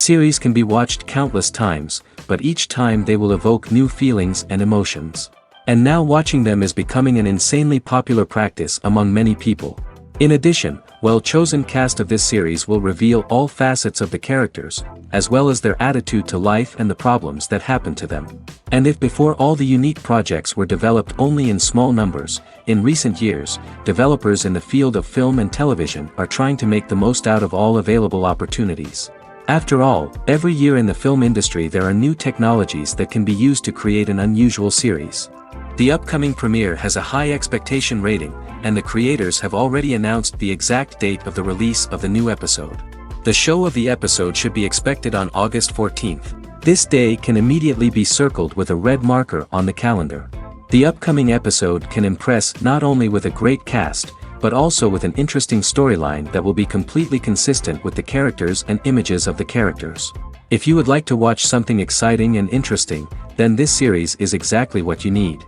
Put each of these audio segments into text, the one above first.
Series can be watched countless times, but each time they will evoke new feelings and emotions. And now watching them is becoming an insanely popular practice among many people. In addition, well-chosen cast of this series will reveal all facets of the characters, as well as their attitude to life and the problems that happen to them. And if before all the unique projects were developed only in small numbers, in recent years, developers in the field of film and television are trying to make the most out of all available opportunities. After all, every year in the film industry there are new technologies that can be used to create an unusual series. The upcoming premiere has a high expectation rating, and the creators have already announced the exact date of the release of the new episode. The show of the episode should be expected on August 14th. This day can immediately be circled with a red marker on the calendar. The upcoming episode can impress not only with a great cast, but also with an interesting storyline that will be completely consistent with the characters and images of the characters. If you would like to watch something exciting and interesting, then this series is exactly what you need.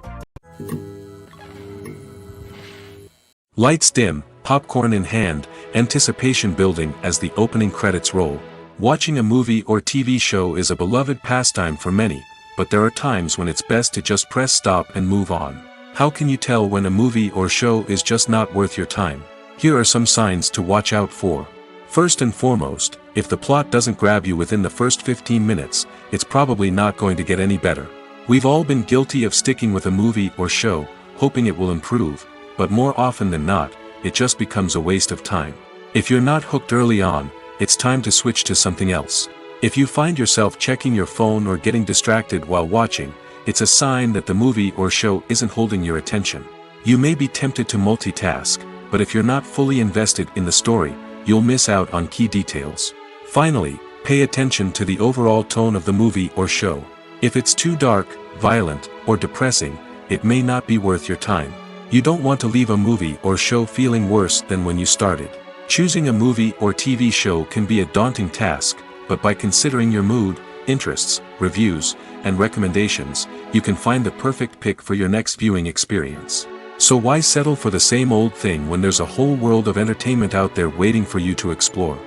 Lights dim, popcorn in hand, anticipation building as the opening credits roll. Watching a movie or TV show is a beloved pastime for many, but there are times when it's best to just press stop and move on. How can you tell when a movie or show is just not worth your time? Here are some signs to watch out for. First and foremost, if the plot doesn't grab you within the first 15 minutes, it's probably not going to get any better. We've all been guilty of sticking with a movie or show, hoping it will improve, but more often than not, it just becomes a waste of time. If you're not hooked early on, it's time to switch to something else. If you find yourself checking your phone or getting distracted while watching, it's a sign that the movie or show isn't holding your attention. You may be tempted to multitask, but if you're not fully invested in the story, you'll miss out on key details. Finally, pay attention to the overall tone of the movie or show. If it's too dark, violent, or depressing, it may not be worth your time. You don't want to leave a movie or show feeling worse than when you started. Choosing a movie or TV show can be a daunting task, but by considering your mood, interests, reviews, and recommendations, you can find the perfect pick for your next viewing experience. So why settle for the same old thing when there's a whole world of entertainment out there waiting for you to explore?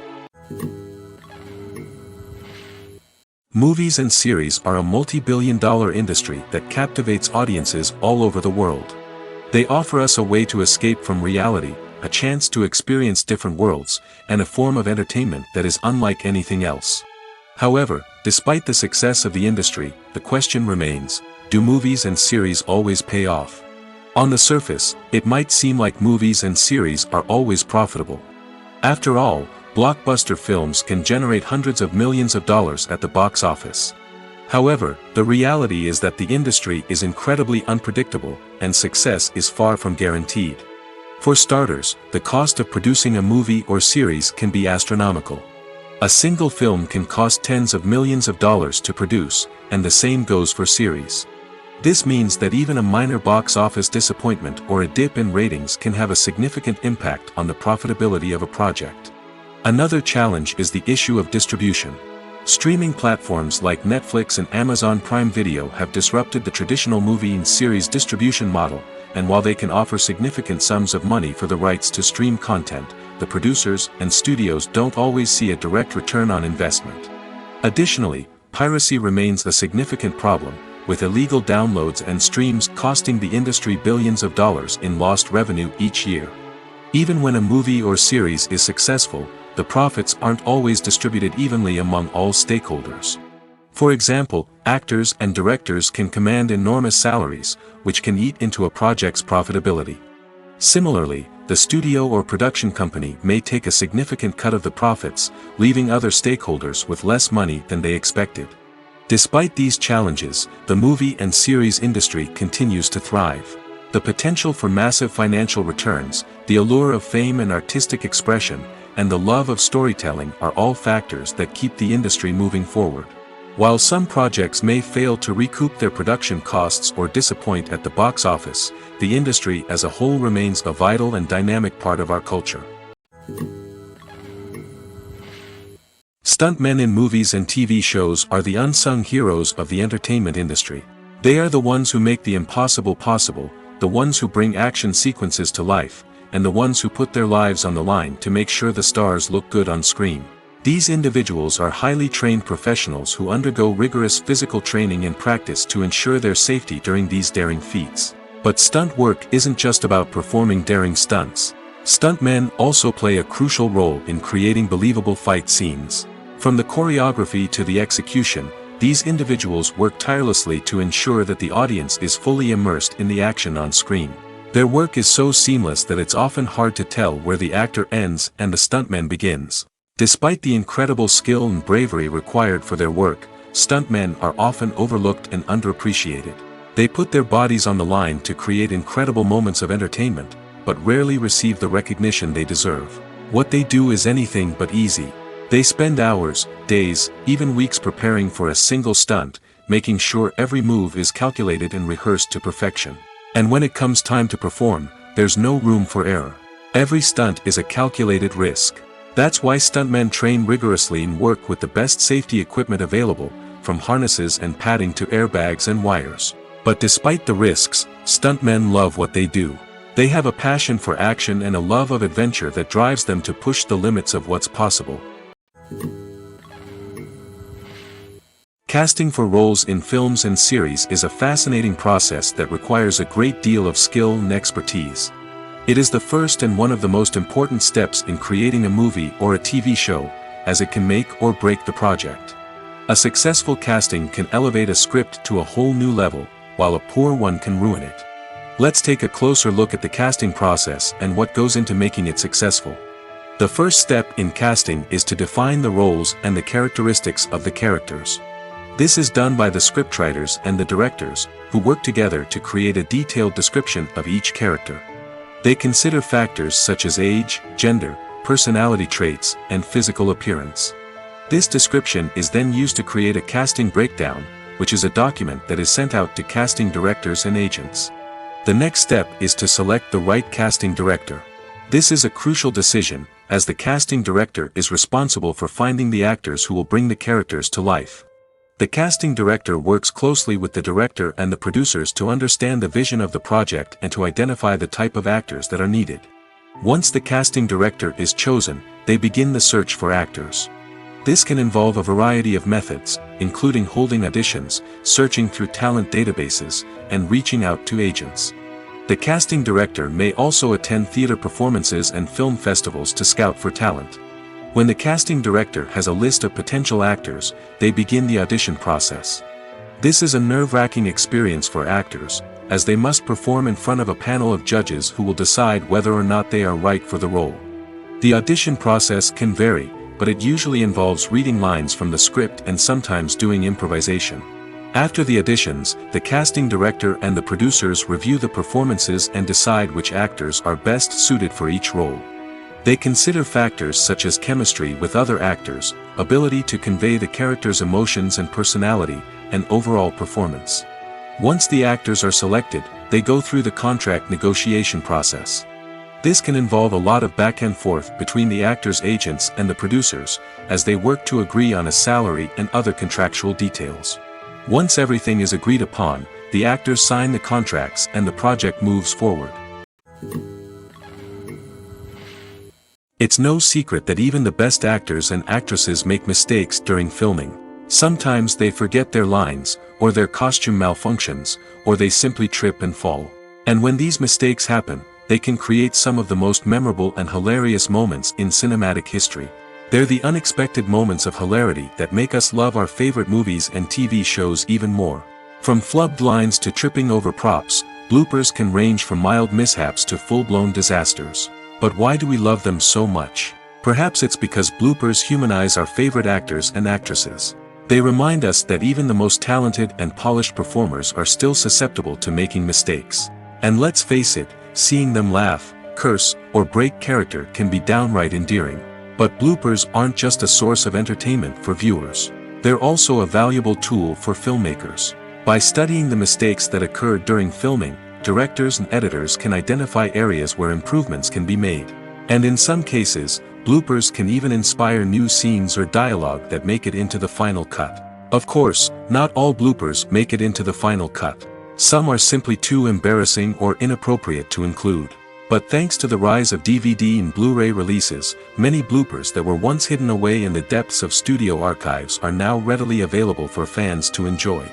Movies and series are a multi-billion-dollar industry that captivates audiences all over the world. They offer us a way to escape from reality, a chance to experience different worlds, and a form of entertainment that is unlike anything else. However, despite the success of the industry, the question remains, do movies and series always pay off? On the surface, it might seem like movies and series are always profitable. After all, blockbuster films can generate hundreds of millions of dollars at the box office. However, the reality is that the industry is incredibly unpredictable, and success is far from guaranteed. For starters, the cost of producing a movie or series can be astronomical. A single film can cost tens of millions of dollars to produce, and the same goes for series. This means that even a minor box office disappointment or a dip in ratings can have a significant impact on the profitability of a project. Another challenge is the issue of distribution. Streaming platforms like Netflix and Amazon Prime Video have disrupted the traditional movie and series distribution model, and while they can offer significant sums of money for the rights to stream content, the producers and studios don't always see a direct return on investment. Additionally, piracy remains a significant problem, with illegal downloads and streams costing the industry billions of dollars in lost revenue each year. Even when a movie or series is successful, the profits aren't always distributed evenly among all stakeholders. For example, actors and directors can command enormous salaries, which can eat into a project's profitability. Similarly, the studio or production company may take a significant cut of the profits, leaving other stakeholders with less money than they expected. Despite these challenges, the movie and series industry continues to thrive. The potential for massive financial returns, the allure of fame and artistic expression, and the love of storytelling are all factors that keep the industry moving forward. While some projects may fail to recoup their production costs or disappoint at the box office, the industry as a whole remains a vital and dynamic part of our culture. Stuntmen in movies and TV shows are the unsung heroes of the entertainment industry. They are the ones who make the impossible possible, the ones who bring action sequences to life, and the ones who put their lives on the line to make sure the stars look good on screen. These individuals are highly trained professionals who undergo rigorous physical training and practice to ensure their safety during these daring feats. But stunt work isn't just about performing daring stunts. Stuntmen also play a crucial role in creating believable fight scenes. From the choreography to the execution, these individuals work tirelessly to ensure that the audience is fully immersed in the action on screen. Their work is so seamless that it's often hard to tell where the actor ends and the stuntman begins. Despite the incredible skill and bravery required for their work, stuntmen are often overlooked and underappreciated. They put their bodies on the line to create incredible moments of entertainment, but rarely receive the recognition they deserve. What they do is anything but easy. They spend hours, days, even weeks preparing for a single stunt, making sure every move is calculated and rehearsed to perfection. And when it comes time to perform, there's no room for error. Every stunt is a calculated risk. That's why stuntmen train rigorously and work with the best safety equipment available, from harnesses and padding to airbags and wires. But despite the risks, stuntmen love what they do. They have a passion for action and a love of adventure that drives them to push the limits of what's possible. Casting for roles in films and series is a fascinating process that requires a great deal of skill and expertise. It is the first and one of the most important steps in creating a movie or a TV show, as it can make or break the project. A successful casting can elevate a script to a whole new level, while a poor one can ruin it. Let's take a closer look at the casting process and what goes into making it successful. The first step in casting is to define the roles and the characteristics of the characters. This is done by the scriptwriters and the directors, who work together to create a detailed description of each character. They consider factors such as age, gender, personality traits, and physical appearance. This description is then used to create a casting breakdown, which is a document that is sent out to casting directors and agents. The next step is to select the right casting director. This is a crucial decision, as the casting director is responsible for finding the actors who will bring the characters to life. The casting director works closely with the director and the producers to understand the vision of the project and to identify the type of actors that are needed. Once the casting director is chosen, they begin the search for actors. This can involve a variety of methods, including holding auditions, searching through talent databases, and reaching out to agents. The casting director may also attend theater performances and film festivals to scout for talent. When the casting director has a list of potential actors, they begin the audition process. This is a nerve-wracking experience for actors, as they must perform in front of a panel of judges who will decide whether or not they are right for the role. The audition process can vary, but it usually involves reading lines from the script and sometimes doing improvisation. After the auditions, the casting director and the producers review the performances and decide which actors are best suited for each role. They consider factors such as chemistry with other actors, ability to convey the character's emotions and personality, and overall performance. Once the actors are selected, they go through the contract negotiation process. This can involve a lot of back and forth between the actors' agents and the producers, as they work to agree on a salary and other contractual details. Once everything is agreed upon, the actors sign the contracts and the project moves forward. It's no secret that even the best actors and actresses make mistakes during filming. Sometimes they forget their lines, or their costume malfunctions, or they simply trip and fall. And when these mistakes happen, they can create some of the most memorable and hilarious moments in cinematic history. They're the unexpected moments of hilarity that make us love our favorite movies and TV shows even more. From flubbed lines to tripping over props, bloopers can range from mild mishaps to full-blown disasters. But why do we love them so much? Perhaps it's because bloopers humanize our favorite actors and actresses. They remind us that even the most talented and polished performers are still susceptible to making mistakes. And let's face it, seeing them laugh, curse, or break character can be downright endearing. But bloopers aren't just a source of entertainment for viewers. They're also a valuable tool for filmmakers. By studying the mistakes that occurred during filming, directors and editors can identify areas where improvements can be made. And in some cases, bloopers can even inspire new scenes or dialogue that make it into the final cut. Of course, not all bloopers make it into the final cut. Some are simply too embarrassing or inappropriate to include. But thanks to the rise of DVD and Blu-ray releases, many bloopers that were once hidden away in the depths of studio archives are now readily available for fans to enjoy.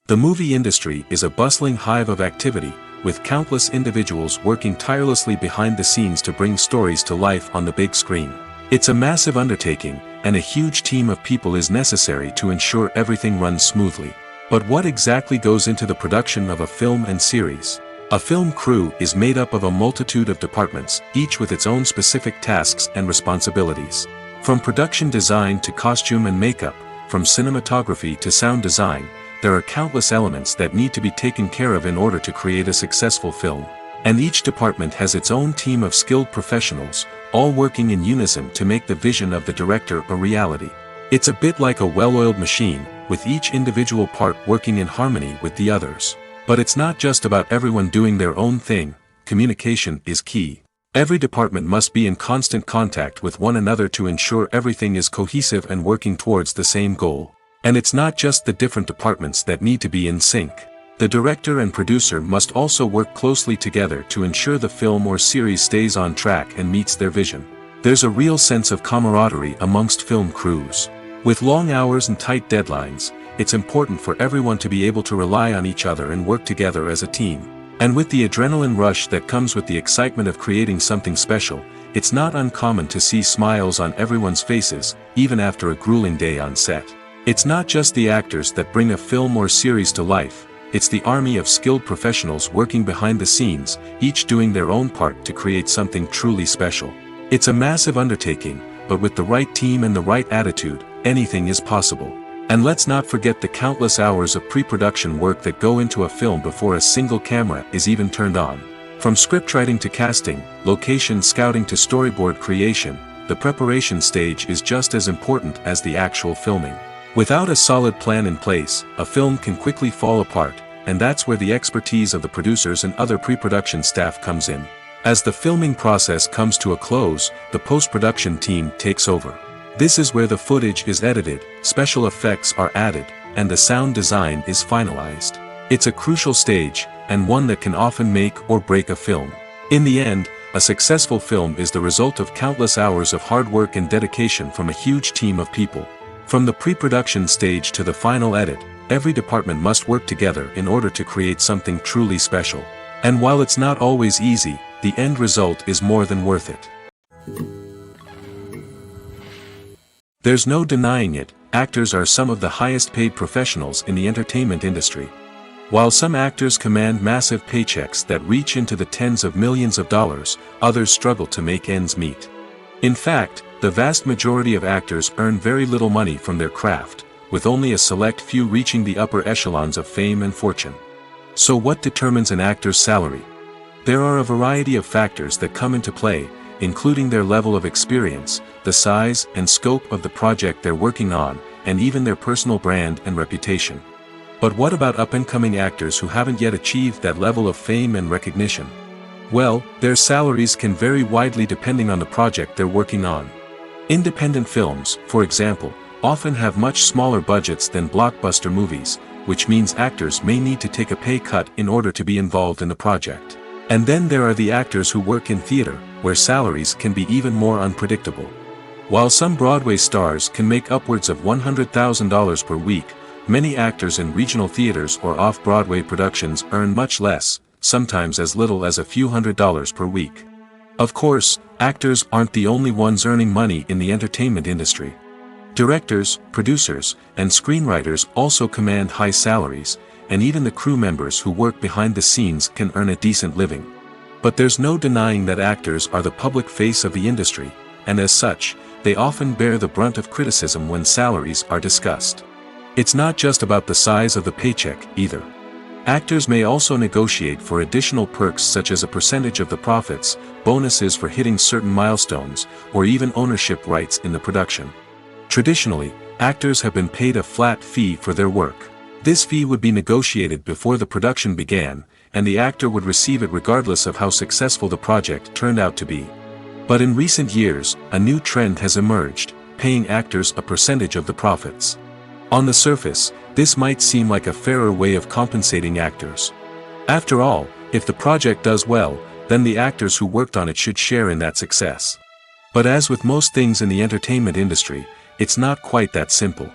The movie industry is a bustling hive of activity, with countless individuals working tirelessly behind the scenes to bring stories to life on the big screen. It's a massive undertaking, and a huge team of people is necessary to ensure everything runs smoothly. But what exactly goes into the production of a film and series? A film crew is made up of a multitude of departments, each with its own specific tasks and responsibilities. From production design to costume and makeup, from cinematography to sound design, there are countless elements that need to be taken care of in order to create a successful film. And each department has its own team of skilled professionals, all working in unison to make the vision of the director a reality. It's a bit like a well-oiled machine, with each individual part working in harmony with the others. But it's not just about everyone doing their own thing. Communication is key. Every department must be in constant contact with one another to ensure everything is cohesive and working towards the same goal. And it's not just the different departments that need to be in sync. The director and producer must also work closely together to ensure the film or series stays on track and meets their vision. There's a real sense of camaraderie amongst film crews. With long hours and tight deadlines, it's important for everyone to be able to rely on each other and work together as a team. And with the adrenaline rush that comes with the excitement of creating something special, it's not uncommon to see smiles on everyone's faces, even after a grueling day on set. It's not just the actors that bring a film or series to life, it's the army of skilled professionals working behind the scenes, each doing their own part to create something truly special. It's a massive undertaking, but with the right team and the right attitude, anything is possible. And let's not forget the countless hours of pre-production work that go into a film before a single camera is even turned on. From scriptwriting to casting, location scouting to storyboard creation, the preparation stage is just as important as the actual filming. Without a solid plan in place, a film can quickly fall apart, and that's where the expertise of the producers and other pre-production staff comes in. As the filming process comes to a close, the post-production team takes over. This is where the footage is edited, special effects are added, and the sound design is finalized. It's a crucial stage, and one that can often make or break a film. In the end, a successful film is the result of countless hours of hard work and dedication from a huge team of people. From the pre-production stage to the final edit, every department must work together in order to create something truly special. And while it's not always easy, the end result is more than worth it. There's no denying it, actors are some of the highest paid professionals in the entertainment industry. While some actors command massive paychecks that reach into the tens of millions of dollars, others struggle to make ends meet. In fact, the vast majority of actors earn very little money from their craft, with only a select few reaching the upper echelons of fame and fortune. So what determines an actor's salary? There are a variety of factors that come into play, including their level of experience, the size and scope of the project they're working on, and even their personal brand and reputation. But what about up-and-coming actors who haven't yet achieved that level of fame and recognition? Well, their salaries can vary widely depending on the project they're working on. Independent films, for example, often have much smaller budgets than blockbuster movies, which means actors may need to take a pay cut in order to be involved in the project. And then there are the actors who work in theater, where salaries can be even more unpredictable. While some Broadway stars can make upwards of $100,000 per week, many actors in regional theaters or off-Broadway productions earn much less, sometimes as little as a few $100s per week. Of course, actors aren't the only ones earning money in the entertainment industry. Directors, producers, and screenwriters also command high salaries, and even the crew members who work behind the scenes can earn a decent living. But there's no denying that actors are the public face of the industry, and as such, they often bear the brunt of criticism when salaries are discussed. It's not just about the size of the paycheck, either. Actors may also negotiate for additional perks such as a percentage of the profits, bonuses for hitting certain milestones, or even ownership rights in the production. Traditionally, actors have been paid a flat fee for their work. This fee would be negotiated before the production began, and the actor would receive it regardless of how successful the project turned out to be. But in recent years, a new trend has emerged, paying actors a percentage of the profits. On the surface, this might seem like a fairer way of compensating actors. After all, if the project does well, then the actors who worked on it should share in that success. But as with most things in the entertainment industry, it's not quite that simple.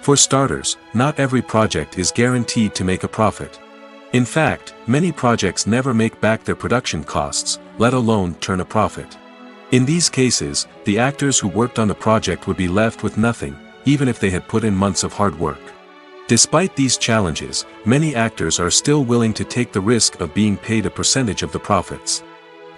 For starters, not every project is guaranteed to make a profit. In fact, many projects never make back their production costs, let alone turn a profit. In these cases, the actors who worked on the project would be left with nothing, even if they had put in months of hard work. Despite these challenges, many actors are still willing to take the risk of being paid a percentage of the profits.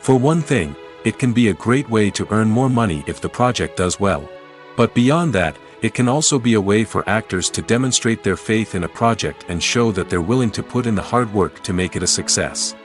For one thing, it can be a great way to earn more money if the project does well. But beyond that, it can also be a way for actors to demonstrate their faith in a project and show that they're willing to put in the hard work to make it a success.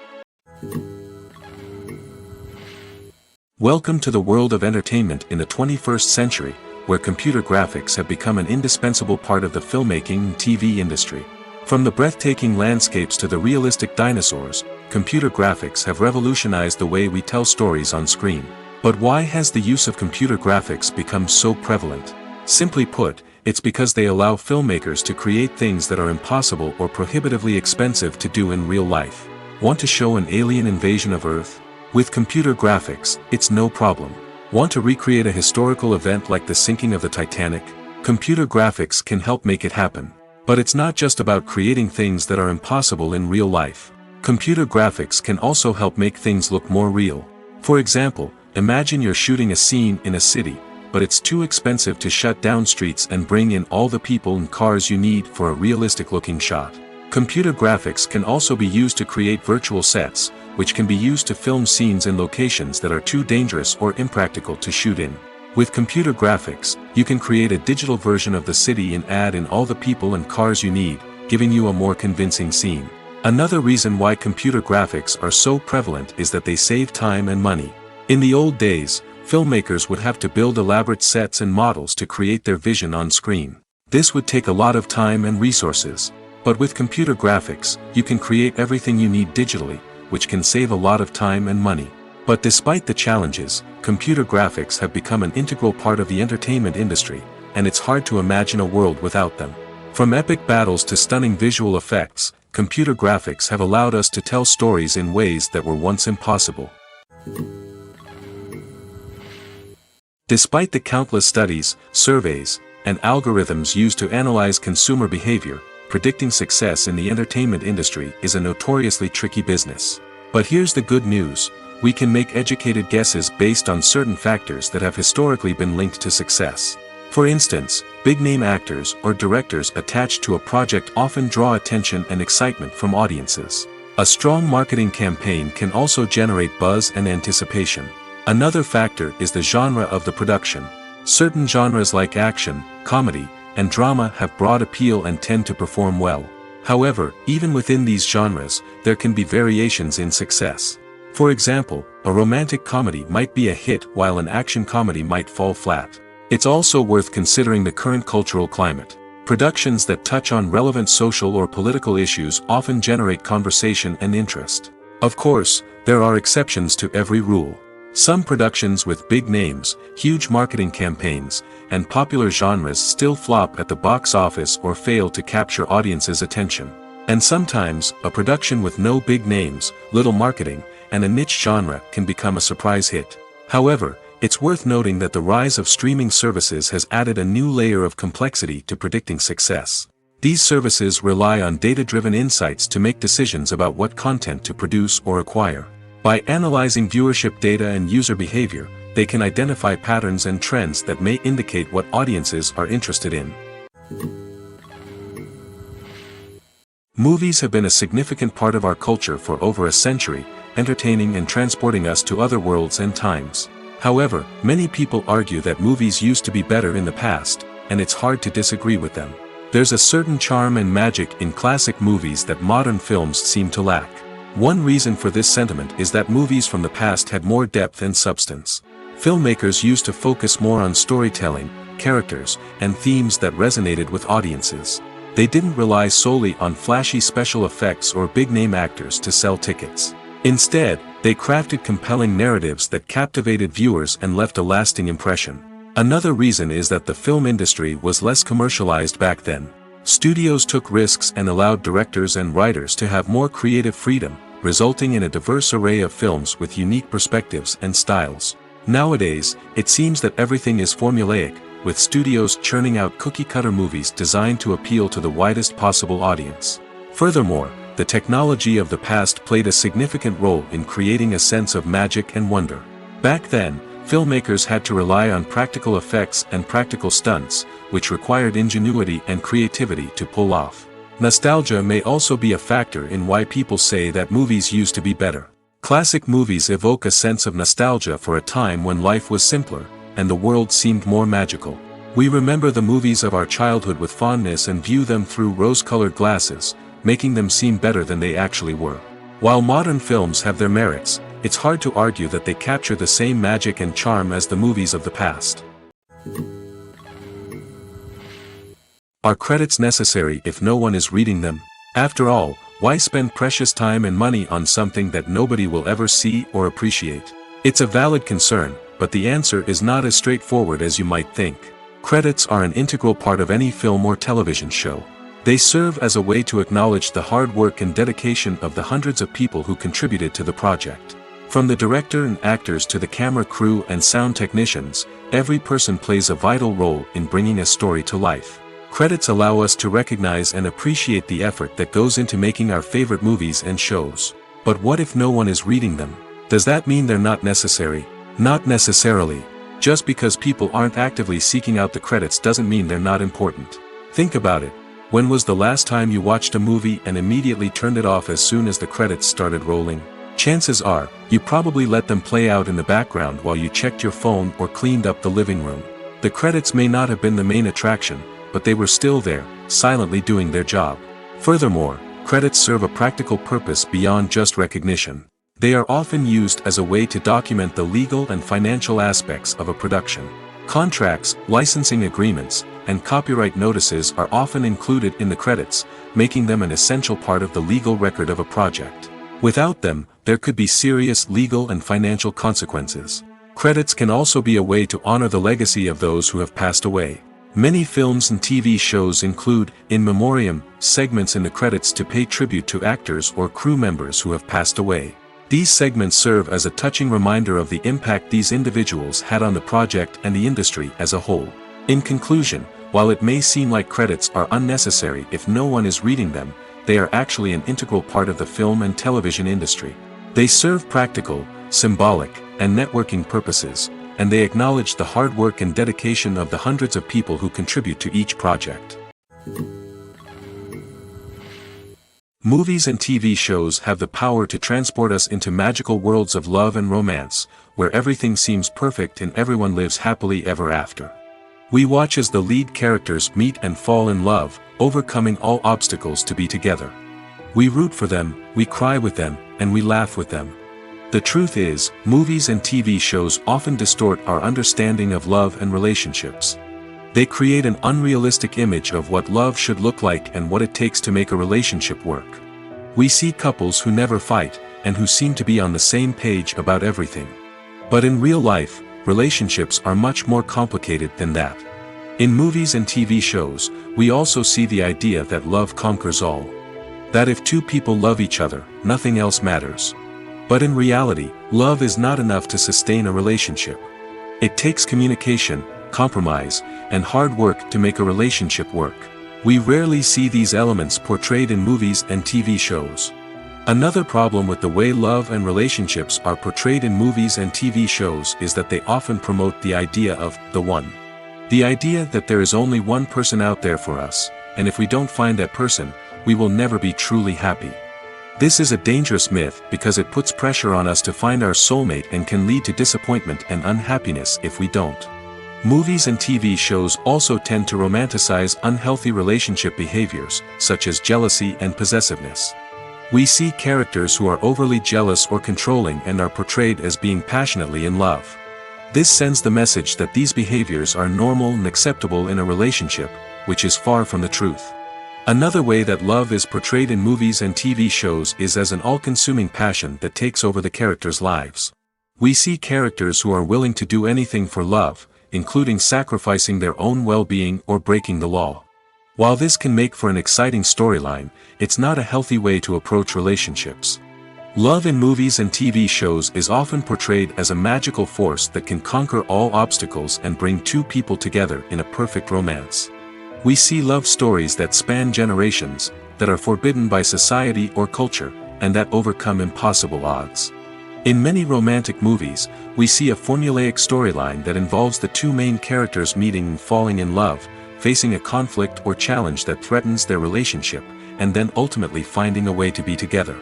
Welcome to the world of entertainment in the 21st century, where computer graphics have become an indispensable part of the filmmaking and TV industry. From the breathtaking landscapes to the realistic dinosaurs, computer graphics have revolutionized the way we tell stories on screen. But why has the use of computer graphics become so prevalent? Simply put, it's because they allow filmmakers to create things that are impossible or prohibitively expensive to do in real life. Want to show an alien invasion of Earth? With computer graphics, it's no problem. Want to recreate a historical event like the sinking of the Titanic? Computer graphics can help make it happen. But it's not just about creating things that are impossible in real life. Computer graphics can also help make things look more real. For example, imagine you're shooting a scene in a city, but it's too expensive to shut down streets and bring in all the people and cars you need for a realistic-looking shot. Computer graphics can also be used to create virtual sets, which can be used to film scenes in locations that are too dangerous or impractical to shoot in. With computer graphics, you can create a digital version of the city and add in all the people and cars you need, giving you a more convincing scene. Another reason why computer graphics are so prevalent is that they save time and money. In the old days, filmmakers would have to build elaborate sets and models to create their vision on screen. This would take a lot of time and resources. But with computer graphics, you can create everything you need digitally, which can save a lot of time and money. But despite the challenges, computer graphics have become an integral part of the entertainment industry, and it's hard to imagine a world without them. From epic battles to stunning visual effects, computer graphics have allowed us to tell stories in ways that were once impossible. Despite the countless studies, surveys, and algorithms used to analyze consumer behavior, predicting success in the entertainment industry is a notoriously tricky business. But here's the good news: we can make educated guesses based on certain factors that have historically been linked to success. For instance, big-name actors or directors attached to a project often draw attention and excitement from audiences. A strong marketing campaign can also generate buzz and anticipation. Another factor is the genre of the production. Certain genres like action, comedy, and drama have broad appeal and tend to perform well. However, even within these genres, there can be variations in success. For example, a romantic comedy might be a hit while an action comedy might fall flat. It's also worth considering the current cultural climate. Productions that touch on relevant social or political issues often generate conversation and interest. Of course, there are exceptions to every rule. Some productions with big names, huge marketing campaigns, and popular genres still flop at the box office or fail to capture audiences' attention. And sometimes, a production with no big names, little marketing, and a niche genre can become a surprise hit. However, it's worth noting that the rise of streaming services has added a new layer of complexity to predicting success. These services rely on data-driven insights to make decisions about what content to produce or acquire. By analyzing viewership data and user behavior, they can identify patterns and trends that may indicate what audiences are interested in. Movies have been a significant part of our culture for over a century, entertaining and transporting us to other worlds and times. However, many people argue that movies used to be better in the past, and it's hard to disagree with them. There's a certain charm and magic in classic movies that modern films seem to lack. One reason for this sentiment is that movies from the past had more depth and substance. Filmmakers used to focus more on storytelling, characters, and themes that resonated with audiences. They didn't rely solely on flashy special effects or big-name actors to sell tickets. Instead, they crafted compelling narratives that captivated viewers and left a lasting impression. Another reason is that the film industry was less commercialized back then. Studios took risks and allowed directors and writers to have more creative freedom, resulting in a diverse array of films with unique perspectives and styles. Nowadays, it seems that everything is formulaic, with studios churning out cookie-cutter movies designed to appeal to the widest possible audience. Furthermore, the technology of the past played a significant role in creating a sense of magic and wonder. Back then, filmmakers had to rely on practical effects and practical stunts, which required ingenuity and creativity to pull off. Nostalgia may also be a factor in why people say that movies used to be better. Classic movies evoke a sense of nostalgia for a time when life was simpler, and the world seemed more magical. We remember the movies of our childhood with fondness and view them through rose-colored glasses, making them seem better than they actually were. While modern films have their merits, it's hard to argue that they capture the same magic and charm as the movies of the past. Are credits necessary if no one is reading them? After all, why spend precious time and money on something that nobody will ever see or appreciate? It's a valid concern, but the answer is not as straightforward as you might think. Credits are an integral part of any film or television show. They serve as a way to acknowledge the hard work and dedication of the hundreds of people who contributed to the project. From the director and actors to the camera crew and sound technicians, every person plays a vital role in bringing a story to life. Credits allow us to recognize and appreciate the effort that goes into making our favorite movies and shows. But what if no one is reading them? Does that mean they're not necessary? Not necessarily. Just because people aren't actively seeking out the credits doesn't mean they're not important. Think about it. When was the last time you watched a movie and immediately turned it off as soon as the credits started rolling? Chances are, you probably let them play out in the background while you checked your phone or cleaned up the living room. The credits may not have been the main attraction, but they were still there, silently doing their job. Furthermore, credits serve a practical purpose beyond just recognition. They are often used as a way to document the legal and financial aspects of a production. Contracts, licensing agreements, and copyright notices are often included in the credits, making them an essential part of the legal record of a project. Without them, there could be serious legal and financial consequences. Credits can also be a way to honor the legacy of those who have passed away. Many films and TV shows include, in memoriam, segments in the credits to pay tribute to actors or crew members who have passed away. These segments serve as a touching reminder of the impact these individuals had on the project and the industry as a whole. In conclusion, while it may seem like credits are unnecessary if no one is reading them, they are actually an integral part of the film and television industry. They serve practical, symbolic, and networking purposes, and they acknowledge the hard work and dedication of the hundreds of people who contribute to each project. Movies and TV shows have the power to transport us into magical worlds of love and romance, where everything seems perfect and everyone lives happily ever after. We watch as the lead characters meet and fall in love, overcoming all obstacles to be together. We root for them, we cry with them, and we laugh with them. The truth is, movies and TV shows often distort our understanding of love and relationships. They create an unrealistic image of what love should look like and what it takes to make a relationship work. We see couples who never fight, and who seem to be on the same page about everything. But in real life, relationships are much more complicated than that. In movies and TV shows, we also see the idea that love conquers all. That if two people love each other, nothing else matters. But in reality, love is not enough to sustain a relationship. It takes communication, compromise, and hard work to make a relationship work. We rarely see these elements portrayed in movies and TV shows. Another problem with the way love and relationships are portrayed in movies and TV shows is that they often promote the idea of the one. The idea that there is only one person out there for us, and if we don't find that person, we will never be truly happy. This is a dangerous myth because it puts pressure on us to find our soulmate and can lead to disappointment and unhappiness if we don't. Movies and TV shows also tend to romanticize unhealthy relationship behaviors, such as jealousy and possessiveness. We see characters who are overly jealous or controlling and are portrayed as being passionately in love. This sends the message that these behaviors are normal and acceptable in a relationship, which is far from the truth. Another way that love is portrayed in movies and TV shows is as an all-consuming passion that takes over the characters' lives. We see characters who are willing to do anything for love, including sacrificing their own well-being or breaking the law. While this can make for an exciting storyline, it's not a healthy way to approach relationships. Love in movies and TV shows is often portrayed as a magical force that can conquer all obstacles and bring two people together in a perfect romance. We see love stories that span generations, that are forbidden by society or culture, and that overcome impossible odds. In many romantic movies, we see a formulaic storyline that involves the two main characters meeting and falling in love, facing a conflict or challenge that threatens their relationship, and then ultimately finding a way to be together.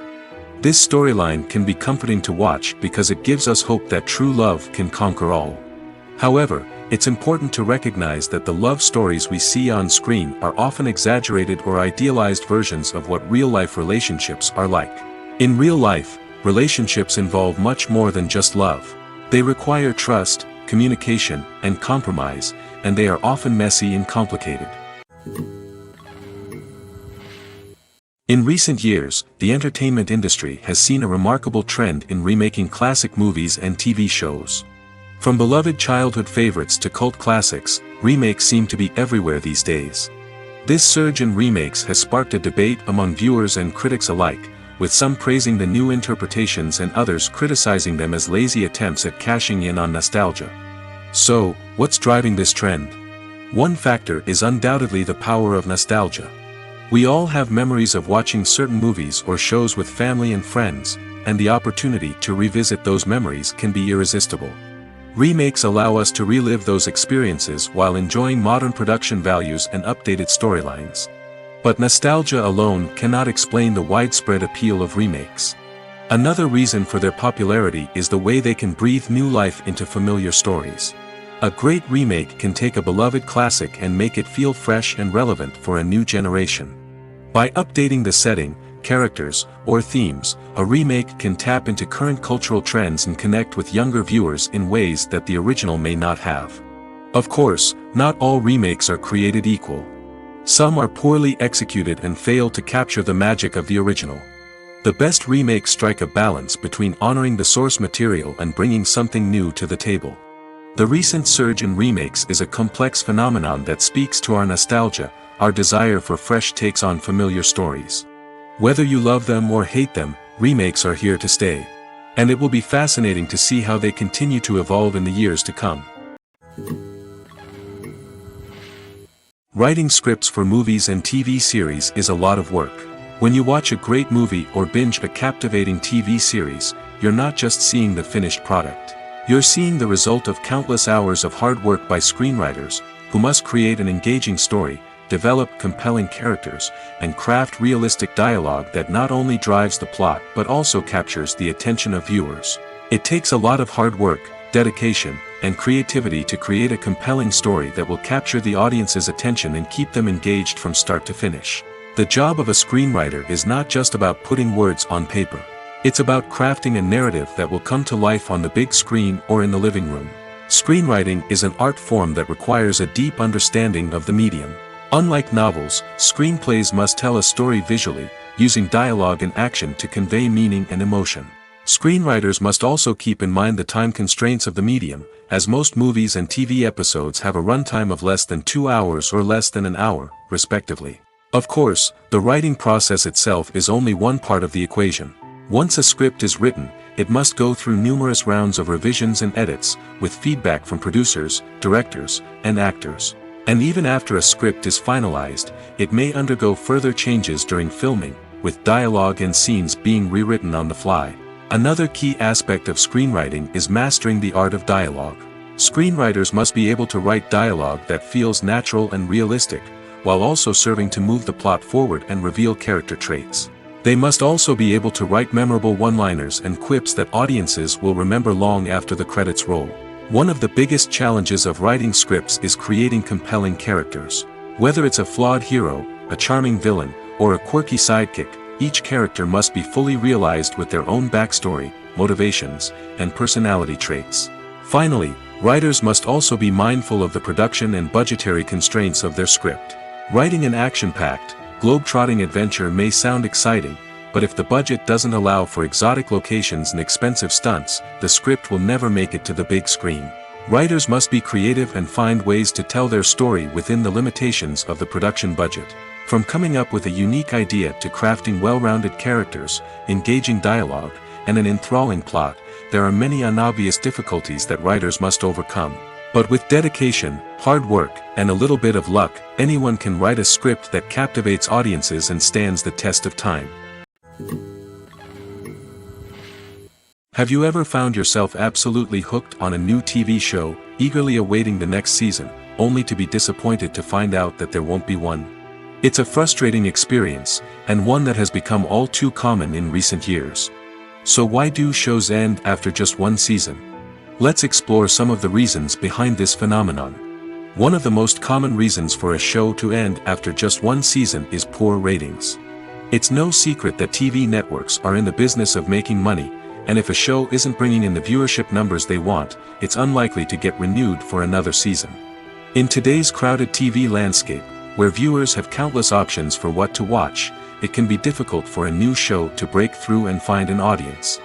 This storyline can be comforting to watch because it gives us hope that true love can conquer all. However, it's important to recognize that the love stories we see on screen are often exaggerated or idealized versions of what real-life relationships are like. In real life, relationships involve much more than just love. They require trust, communication, and compromise, and they are often messy and complicated. In recent years, the entertainment industry has seen a remarkable trend in remaking classic movies and TV shows. From beloved childhood favorites to cult classics, remakes seem to be everywhere these days. This surge in remakes has sparked a debate among viewers and critics alike, with some praising the new interpretations and others criticizing them as lazy attempts at cashing in on nostalgia. So, what's driving this trend? One factor is undoubtedly the power of nostalgia. We all have memories of watching certain movies or shows with family and friends, and the opportunity to revisit those memories can be irresistible. Remakes allow us to relive those experiences while enjoying modern production values and updated storylines. But nostalgia alone cannot explain the widespread appeal of remakes. Another reason for their popularity is the way they can breathe new life into familiar stories. A great remake can take a beloved classic and make it feel fresh and relevant for a new generation. By updating the setting, characters, or themes, a remake can tap into current cultural trends and connect with younger viewers in ways that the original may not have. Of course, not all remakes are created equal. Some are poorly executed and fail to capture the magic of the original. The best remakes strike a balance between honoring the source material and bringing something new to the table. The recent surge in remakes is a complex phenomenon that speaks to our nostalgia, our desire for fresh takes on familiar stories. Whether you love them or hate them, remakes are here to stay. And it will be fascinating to see how they continue to evolve in the years to come. Writing scripts for movies and TV series is a lot of work. When you watch a great movie or binge a captivating TV series, you're not just seeing the finished product. You're seeing the result of countless hours of hard work by screenwriters, who must create an engaging story, develop compelling characters, and craft realistic dialogue that not only drives the plot but also captures the attention of viewers. It takes a lot of hard work, dedication, and creativity to create a compelling story that will capture the audience's attention and keep them engaged from start to finish. The job of a screenwriter is not just about putting words on paper. It's about crafting a narrative that will come to life on the big screen or in the living room. Screenwriting is an art form that requires a deep understanding of the medium. Unlike novels, screenplays must tell a story visually, using dialogue and action to convey meaning and emotion. Screenwriters must also keep in mind the time constraints of the medium, as most movies and TV episodes have a runtime of less than 2 hours or less than an hour, respectively. Of course, the writing process itself is only one part of the equation. Once a script is written, it must go through numerous rounds of revisions and edits, with feedback from producers, directors, and actors. And even after a script is finalized, it may undergo further changes during filming, with dialogue and scenes being rewritten on the fly. Another key aspect of screenwriting is mastering the art of dialogue. Screenwriters must be able to write dialogue that feels natural and realistic, while also serving to move the plot forward and reveal character traits. They must also be able to write memorable one-liners and quips that audiences will remember long after the credits roll. One of the biggest challenges of writing scripts is creating compelling characters. Whether it's a flawed hero, a charming villain, or a quirky sidekick, each character must be fully realized with their own backstory, motivations, and personality traits. Finally, writers must also be mindful of the production and budgetary constraints of their script. Writing an action-packed, globe-trotting adventure may sound exciting, but if the budget doesn't allow for exotic locations and expensive stunts, the script will never make it to the big screen. Writers must be creative and find ways to tell their story within the limitations of the production budget. From coming up with a unique idea to crafting well-rounded characters, engaging dialogue, and an enthralling plot, there are many unobvious difficulties that writers must overcome. But with dedication, hard work, and a little bit of luck, anyone can write a script that captivates audiences and stands the test of time. Have you ever found yourself absolutely hooked on a new TV show, eagerly awaiting the next season, only to be disappointed to find out that there won't be one? It's a frustrating experience, and one that has become all too common in recent years. So why do shows end after just one season? Let's explore some of the reasons behind this phenomenon. One of the most common reasons for a show to end after just one season is poor ratings. It's no secret that TV networks are in the business of making money, and if a show isn't bringing in the viewership numbers they want, it's unlikely to get renewed for another season. In today's crowded TV landscape, where viewers have countless options for what to watch, it can be difficult for a new show to break through and find an audience.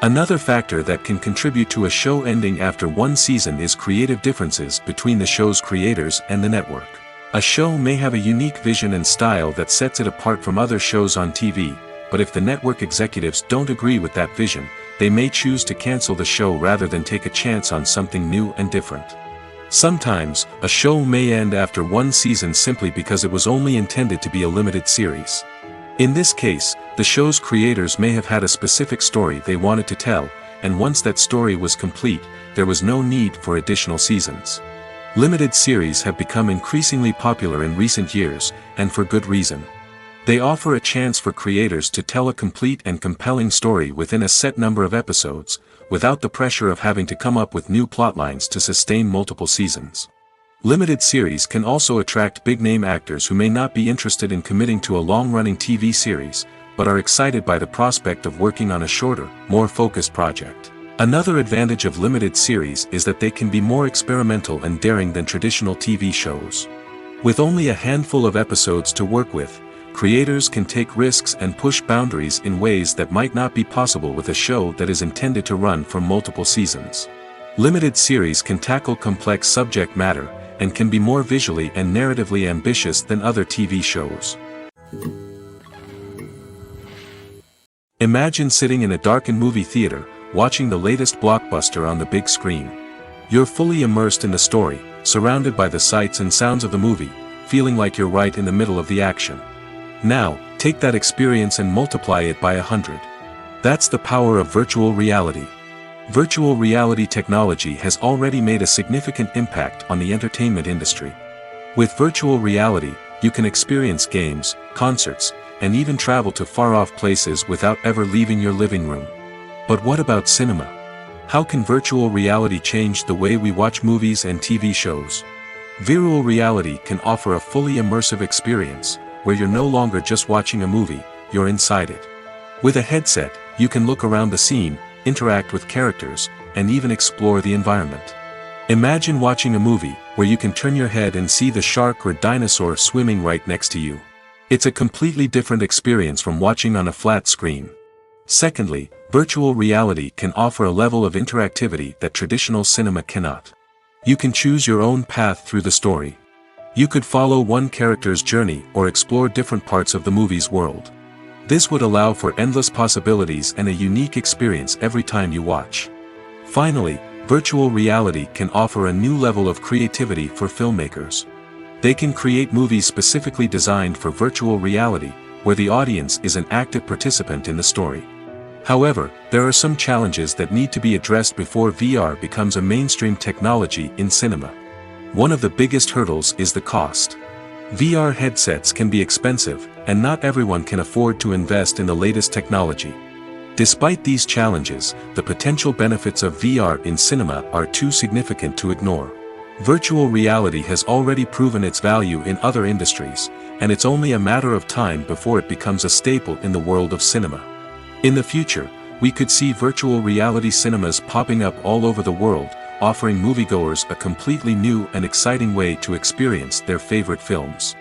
Another factor that can contribute to a show ending after one season is creative differences between the show's creators and the network. A show may have a unique vision and style that sets it apart from other shows on TV, but if the network executives don't agree with that vision, they may choose to cancel the show rather than take a chance on something new and different. Sometimes, a show may end after one season simply because it was only intended to be a limited series. In this case, the show's creators may have had a specific story they wanted to tell, and once that story was complete, there was no need for additional seasons. Limited series have become increasingly popular in recent years, and for good reason. They offer a chance for creators to tell a complete and compelling story within a set number of episodes, without the pressure of having to come up with new plotlines to sustain multiple seasons. Limited series can also attract big-name actors who may not be interested in committing to a long-running TV series, but are excited by the prospect of working on a shorter, more focused project. Another advantage of limited series is that they can be more experimental and daring than traditional TV shows. With only a handful of episodes to work with, creators can take risks and push boundaries in ways that might not be possible with a show that is intended to run for multiple seasons. Limited series can tackle complex subject matter, and can be more visually and narratively ambitious than other TV shows. Imagine sitting in a darkened movie theater, watching the latest blockbuster on the big screen. You're fully immersed in the story, surrounded by the sights and sounds of the movie, feeling like you're right in the middle of the action. Now, take that experience and multiply it by 100. That's the power of virtual reality. Virtual reality technology has already made a significant impact on the entertainment industry. With virtual reality, you can experience games, concerts, and even travel to far-off places without ever leaving your living room. But what about cinema? How can virtual reality change the way we watch movies and TV shows? Virtual reality can offer a fully immersive experience, where you're no longer just watching a movie, you're inside it. With a headset, you can look around the scene, interact with characters, and even explore the environment. Imagine watching a movie where you can turn your head and see the shark or dinosaur swimming right next to you. It's a completely different experience from watching on a flat screen. Secondly, virtual reality can offer a level of interactivity that traditional cinema cannot. You can choose your own path through the story. You could follow one character's journey or explore different parts of the movie's world. This would allow for endless possibilities and a unique experience every time you watch. Finally, virtual reality can offer a new level of creativity for filmmakers. They can create movies specifically designed for virtual reality, where the audience is an active participant in the story. However, there are some challenges that need to be addressed before VR becomes a mainstream technology in cinema. One of the biggest hurdles is the cost. VR headsets can be expensive, and not everyone can afford to invest in the latest technology. Despite these challenges, the potential benefits of VR in cinema are too significant to ignore. Virtual reality has already proven its value in other industries, and it's only a matter of time before it becomes a staple in the world of cinema. In the future, we could see virtual reality cinemas popping up all over the world, offering moviegoers a completely new and exciting way to experience their favorite films.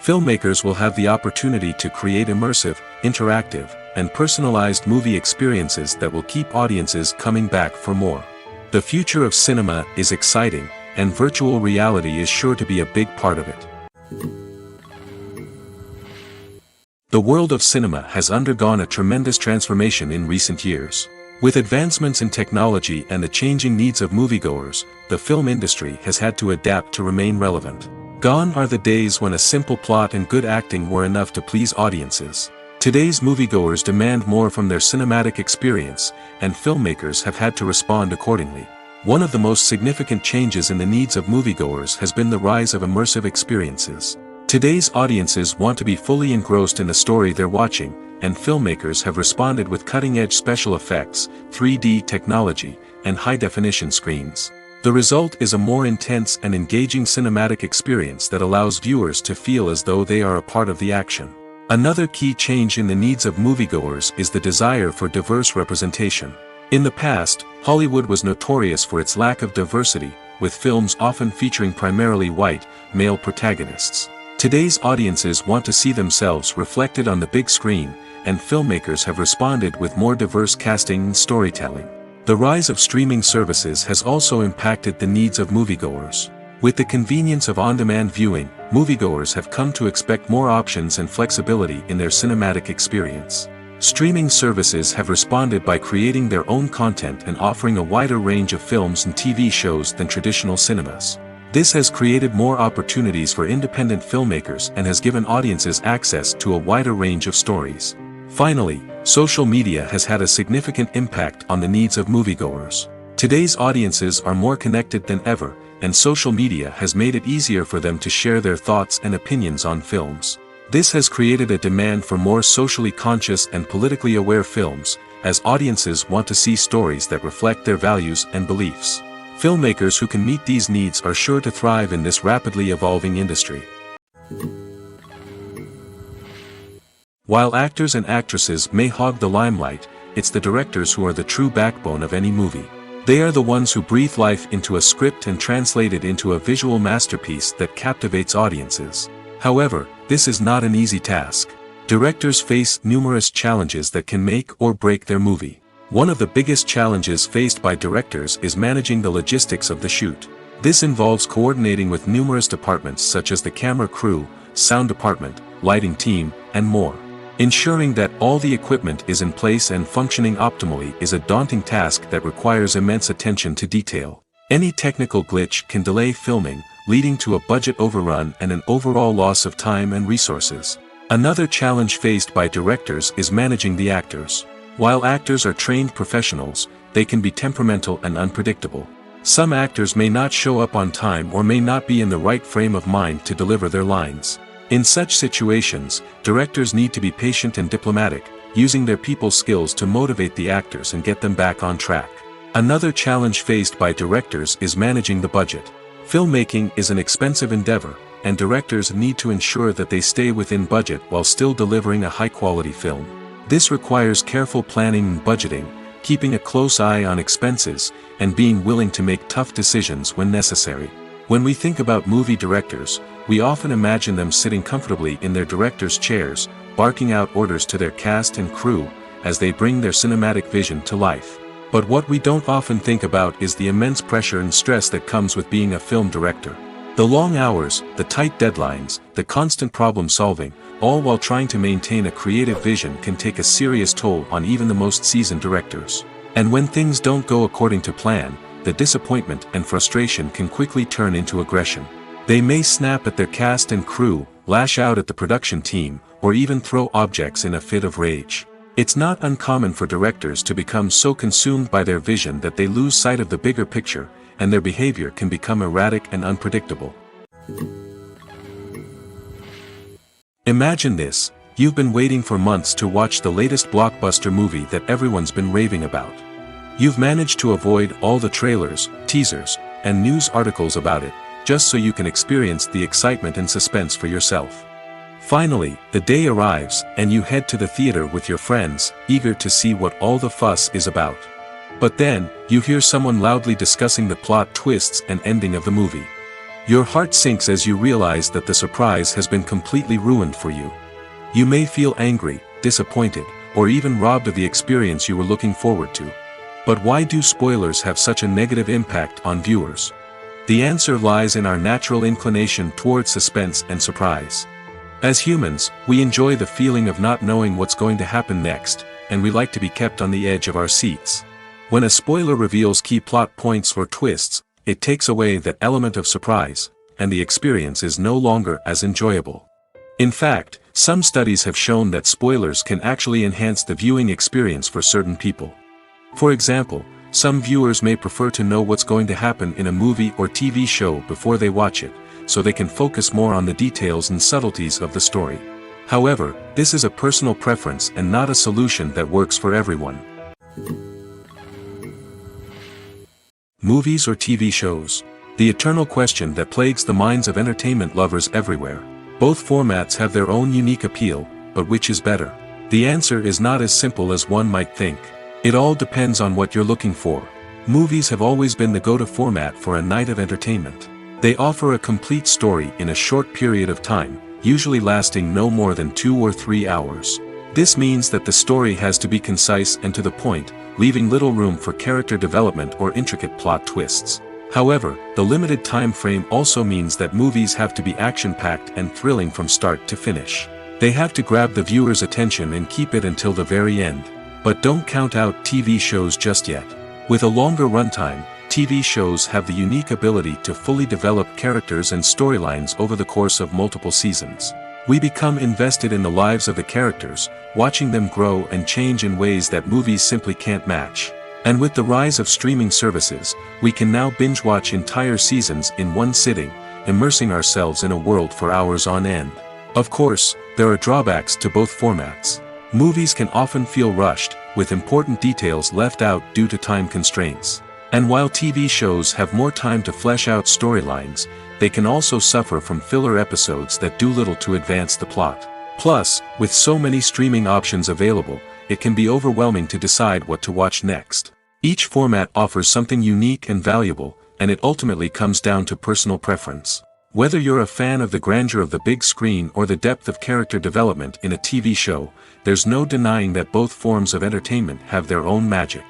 Filmmakers will have the opportunity to create immersive, interactive, and personalized movie experiences that will keep audiences coming back for more. The future of cinema is exciting, and virtual reality is sure to be a big part of it. The world of cinema has undergone a tremendous transformation in recent years. With advancements in technology and the changing needs of moviegoers, the film industry has had to adapt to remain relevant. Gone are the days when a simple plot and good acting were enough to please audiences. Today's moviegoers demand more from their cinematic experience, and filmmakers have had to respond accordingly. One of the most significant changes in the needs of moviegoers has been the rise of immersive experiences. Today's audiences want to be fully engrossed in the story they're watching, and filmmakers have responded with cutting-edge special effects, 3D technology, and high-definition screens. The result is a more intense and engaging cinematic experience that allows viewers to feel as though they are a part of the action. Another key change in the needs of moviegoers is the desire for diverse representation. In the past, Hollywood was notorious for its lack of diversity, with films often featuring primarily white, male protagonists. Today's audiences want to see themselves reflected on the big screen, and filmmakers have responded with more diverse casting and storytelling. The rise of streaming services has also impacted the needs of moviegoers. With the convenience of on-demand viewing, moviegoers have come to expect more options and flexibility in their cinematic experience. Streaming services have responded by creating their own content and offering a wider range of films and TV shows than traditional cinemas. This has created more opportunities for independent filmmakers and has given audiences access to a wider range of stories. Finally, social media has had a significant impact on the needs of moviegoers. Today's audiences are more connected than ever, and social media has made it easier for them to share their thoughts and opinions on films. This has created a demand for more socially conscious and politically aware films, as audiences want to see stories that reflect their values and beliefs. Filmmakers who can meet these needs are sure to thrive in this rapidly evolving industry. While actors and actresses may hog the limelight, it's the directors who are the true backbone of any movie. They are the ones who breathe life into a script and translate it into a visual masterpiece that captivates audiences. However, this is not an easy task. Directors face numerous challenges that can make or break their movie. One of the biggest challenges faced by directors is managing the logistics of the shoot. This involves coordinating with numerous departments such as the camera crew, sound department, lighting team, and more. Ensuring that all the equipment is in place and functioning optimally is a daunting task that requires immense attention to detail. Any technical glitch can delay filming, leading to a budget overrun and an overall loss of time and resources. Another challenge faced by directors is managing the actors. While actors are trained professionals, they can be temperamental and unpredictable. Some actors may not show up on time or may not be in the right frame of mind to deliver their lines. In such situations, directors need to be patient and diplomatic, using their people skills to motivate the actors and get them back on track. Another challenge faced by directors is managing the budget. Filmmaking is an expensive endeavor, and directors need to ensure that they stay within budget while still delivering a high-quality film. This requires careful planning and budgeting, keeping a close eye on expenses, and being willing to make tough decisions when necessary. When we think about movie directors, we often imagine them sitting comfortably in their director's chairs, barking out orders to their cast and crew, as they bring their cinematic vision to life. But what we don't often think about is the immense pressure and stress that comes with being a film director. The long hours, the tight deadlines, the constant problem solving, all while trying to maintain a creative vision can take a serious toll on even the most seasoned directors. And when things don't go according to plan, the disappointment and frustration can quickly turn into aggression. They may snap at their cast and crew, lash out at the production team, or even throw objects in a fit of rage. It's not uncommon for directors to become so consumed by their vision that they lose sight of the bigger picture, and their behavior can become erratic and unpredictable. Imagine this: you've been waiting for months to watch the latest blockbuster movie that everyone's been raving about. You've managed to avoid all the trailers, teasers, and news articles about it, just so you can experience the excitement and suspense for yourself. Finally, the day arrives, and you head to the theater with your friends, eager to see what all the fuss is about. But then, you hear someone loudly discussing the plot twists and ending of the movie. Your heart sinks as you realize that the surprise has been completely ruined for you. You may feel angry, disappointed, or even robbed of the experience you were looking forward to. But why do spoilers have such a negative impact on viewers? The answer lies in our natural inclination toward suspense and surprise. As humans, we enjoy the feeling of not knowing what's going to happen next, and we like to be kept on the edge of our seats. When a spoiler reveals key plot points or twists, it takes away that element of surprise, and the experience is no longer as enjoyable. In fact, some studies have shown that spoilers can actually enhance the viewing experience for certain people. For example, some viewers may prefer to know what's going to happen in a movie or TV show before they watch it, so they can focus more on the details and subtleties of the story. However, this is a personal preference and not a solution that works for everyone. Movies or TV shows? The eternal question that plagues the minds of entertainment lovers everywhere. Both formats have their own unique appeal, but which is better? The answer is not as simple as one might think. It all depends on what you're looking for. Movies have always been the go-to format for a night of entertainment. They offer a complete story in a short period of time, usually lasting no more than 2 or 3 hours. This means that the story has to be concise and to the point, leaving little room for character development or intricate plot twists. However, the limited time frame also means that movies have to be action-packed and thrilling from start to finish. They have to grab the viewer's attention and keep it until the very end. But don't count out TV shows just yet. With a longer runtime, TV shows have the unique ability to fully develop characters and storylines over the course of multiple seasons. We become invested in the lives of the characters, watching them grow and change in ways that movies simply can't match. And with the rise of streaming services, we can now binge-watch entire seasons in one sitting, immersing ourselves in a world for hours on end. Of course, there are drawbacks to both formats. Movies can often feel rushed, with important details left out due to time constraints. And while TV shows have more time to flesh out storylines, they can also suffer from filler episodes that do little to advance the plot. Plus, with so many streaming options available, it can be overwhelming to decide what to watch next. Each format offers something unique and valuable, and it ultimately comes down to personal preference. Whether you're a fan of the grandeur of the big screen or the depth of character development in a TV show, there's no denying that both forms of entertainment have their own magic.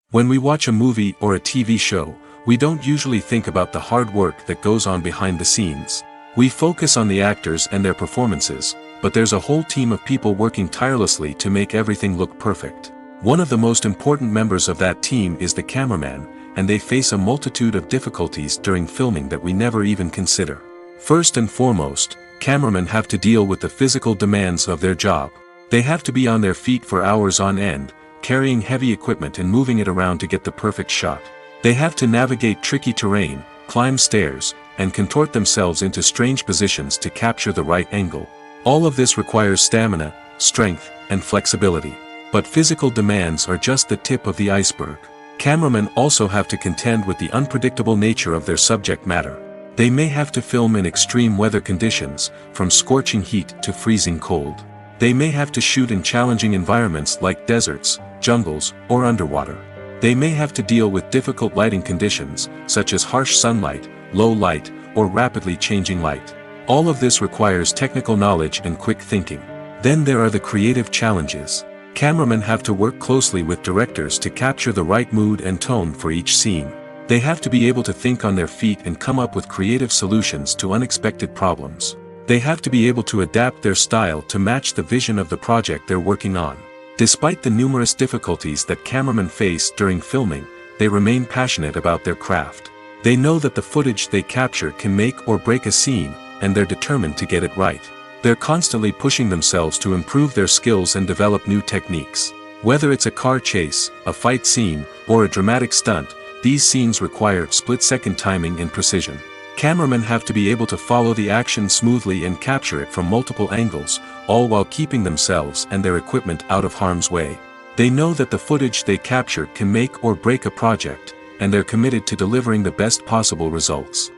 When we watch a movie or a TV show, we don't usually think about the hard work that goes on behind the scenes. We focus on the actors and their performances, but there's a whole team of people working tirelessly to make everything look perfect. One of the most important members of that team is the cameraman, and they face a multitude of difficulties during filming that we never even consider. First and foremost, cameramen have to deal with the physical demands of their job. They have to be on their feet for hours on end, carrying heavy equipment and moving it around to get the perfect shot. They have to navigate tricky terrain, climb stairs, and contort themselves into strange positions to capture the right angle. All of this requires stamina, strength, and flexibility. But physical demands are just the tip of the iceberg. Cameramen also have to contend with the unpredictable nature of their subject matter. They may have to film in extreme weather conditions, from scorching heat to freezing cold. They may have to shoot in challenging environments like deserts, jungles, or underwater. They may have to deal with difficult lighting conditions, such as harsh sunlight, low light, or rapidly changing light. All of this requires technical knowledge and quick thinking. Then there are the creative challenges. Cameramen have to work closely with directors to capture the right mood and tone for each scene. They have to be able to think on their feet and come up with creative solutions to unexpected problems. They have to be able to adapt their style to match the vision of the project they're working on. Despite the numerous difficulties that cameramen face during filming, they remain passionate about their craft. They know that the footage they capture can make or break a scene, and they're determined to get it right. They're constantly pushing themselves to improve their skills and develop new techniques. Whether it's a car chase, a fight scene, or a dramatic stunt, these scenes require split-second timing and precision. Cameramen have to be able to follow the action smoothly and capture it from multiple angles, all while keeping themselves and their equipment out of harm's way. They know that the footage they capture can make or break a project, and they're committed to delivering the best possible results.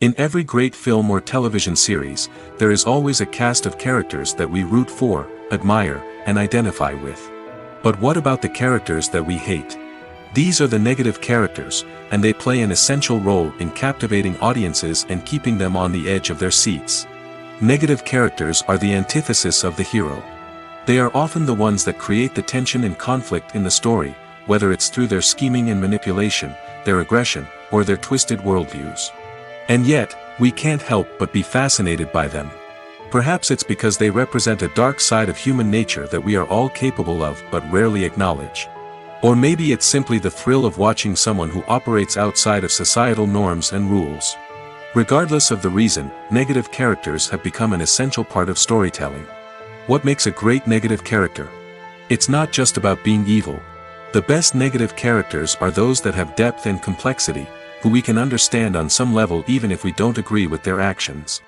In every great film or television series, there is always a cast of characters that we root for, admire, and identify with. But what about the characters that we hate? These are the negative characters, and they play an essential role in captivating audiences and keeping them on the edge of their seats. Negative characters are the antithesis of the hero. They are often the ones that create the tension and conflict in the story, whether it's through their scheming and manipulation, their aggression, or their twisted worldviews. And yet, we can't help but be fascinated by them. Perhaps it's because they represent a dark side of human nature that we are all capable of but rarely acknowledge. Or maybe it's simply the thrill of watching someone who operates outside of societal norms and rules. Regardless of the reason, negative characters have become an essential part of storytelling. What makes a great negative character? It's not just about being evil. The best negative characters are those that have depth and complexity, who we can understand on some level even if we don't agree with their actions.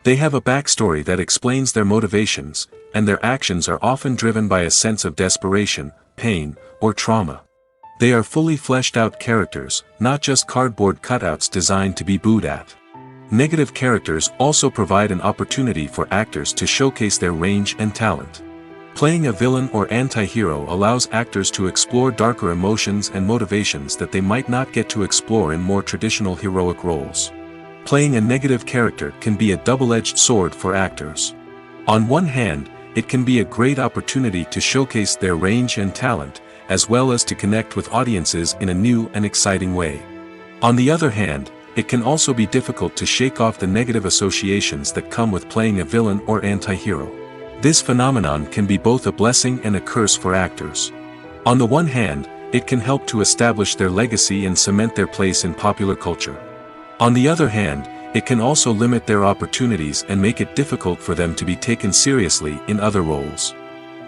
They have a backstory that explains their motivations, and their actions are often driven by a sense of desperation, pain, or trauma. They are fully fleshed out characters, not just cardboard cutouts designed to be booed at. Negative characters also provide an opportunity for actors to showcase their range and talent. Playing a villain or anti-hero allows actors to explore darker emotions and motivations that they might not get to explore in more traditional heroic roles. Playing a negative character can be a double-edged sword for actors. On one hand, it can be a great opportunity to showcase their range and talent, as well as to connect with audiences in a new and exciting way. On the other hand, it can also be difficult to shake off the negative associations that come with playing a villain or anti-hero. This phenomenon can be both a blessing and a curse for actors. On the one hand, it can help to establish their legacy and cement their place in popular culture. On the other hand, it can also limit their opportunities and make it difficult for them to be taken seriously in other roles.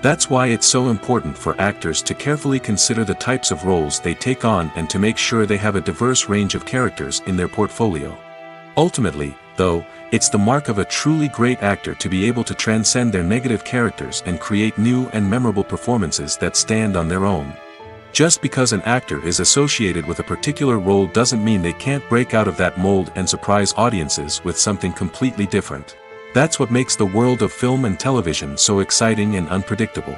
That's why it's so important for actors to carefully consider the types of roles they take on and to make sure they have a diverse range of characters in their portfolio. Ultimately, though, it's the mark of a truly great actor to be able to transcend their negative characters and create new and memorable performances that stand on their own. Just because an actor is associated with a particular role doesn't mean they can't break out of that mold and surprise audiences with something completely different. That's what makes the world of film and television so exciting and unpredictable.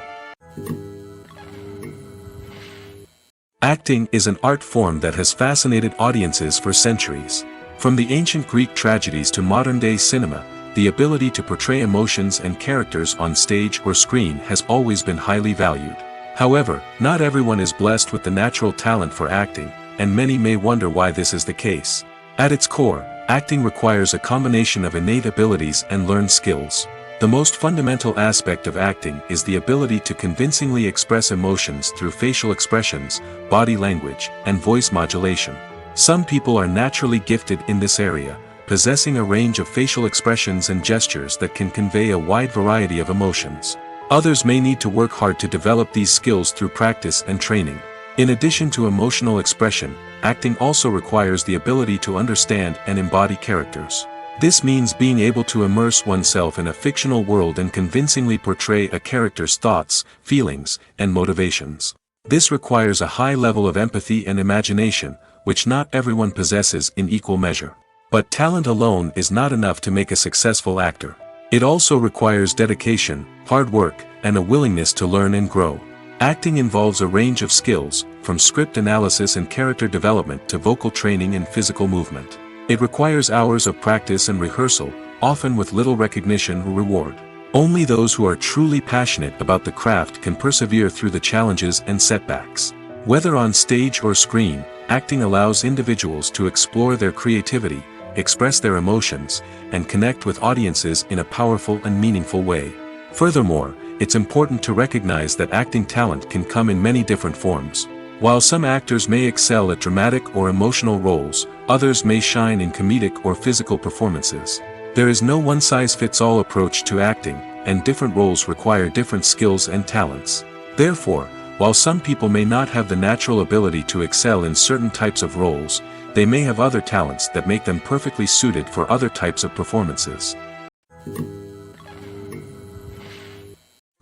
Acting is an art form that has fascinated audiences for centuries. From the ancient Greek tragedies to modern-day cinema, the ability to portray emotions and characters on stage or screen has always been highly valued. However, not everyone is blessed with the natural talent for acting, and many may wonder why this is the case. At its core, acting requires a combination of innate abilities and learned skills. The most fundamental aspect of acting is the ability to convincingly express emotions through facial expressions, body language, and voice modulation. Some people are naturally gifted in this area, possessing a range of facial expressions and gestures that can convey a wide variety of emotions. Others may need to work hard to develop these skills through practice and training. In addition to emotional expression, acting also requires the ability to understand and embody characters. This means being able to immerse oneself in a fictional world and convincingly portray a character's thoughts, feelings, and motivations. This requires a high level of empathy and imagination, which not everyone possesses in equal measure. But talent alone is not enough to make a successful actor. It also requires dedication, hard work, and a willingness to learn and grow. Acting involves a range of skills, from script analysis and character development to vocal training and physical movement. It requires hours of practice and rehearsal, often with little recognition or reward. Only those who are truly passionate about the craft can persevere through the challenges and setbacks. Whether on stage or screen, acting allows individuals to explore their creativity, express their emotions, and connect with audiences in a powerful and meaningful way. Furthermore, it's important to recognize that acting talent can come in many different forms. While some actors may excel at dramatic or emotional roles, others may shine in comedic or physical performances. There is no one-size-fits-all approach to acting, and different roles require different skills and talents. Therefore, while some people may not have the natural ability to excel in certain types of roles, they may have other talents that make them perfectly suited for other types of performances.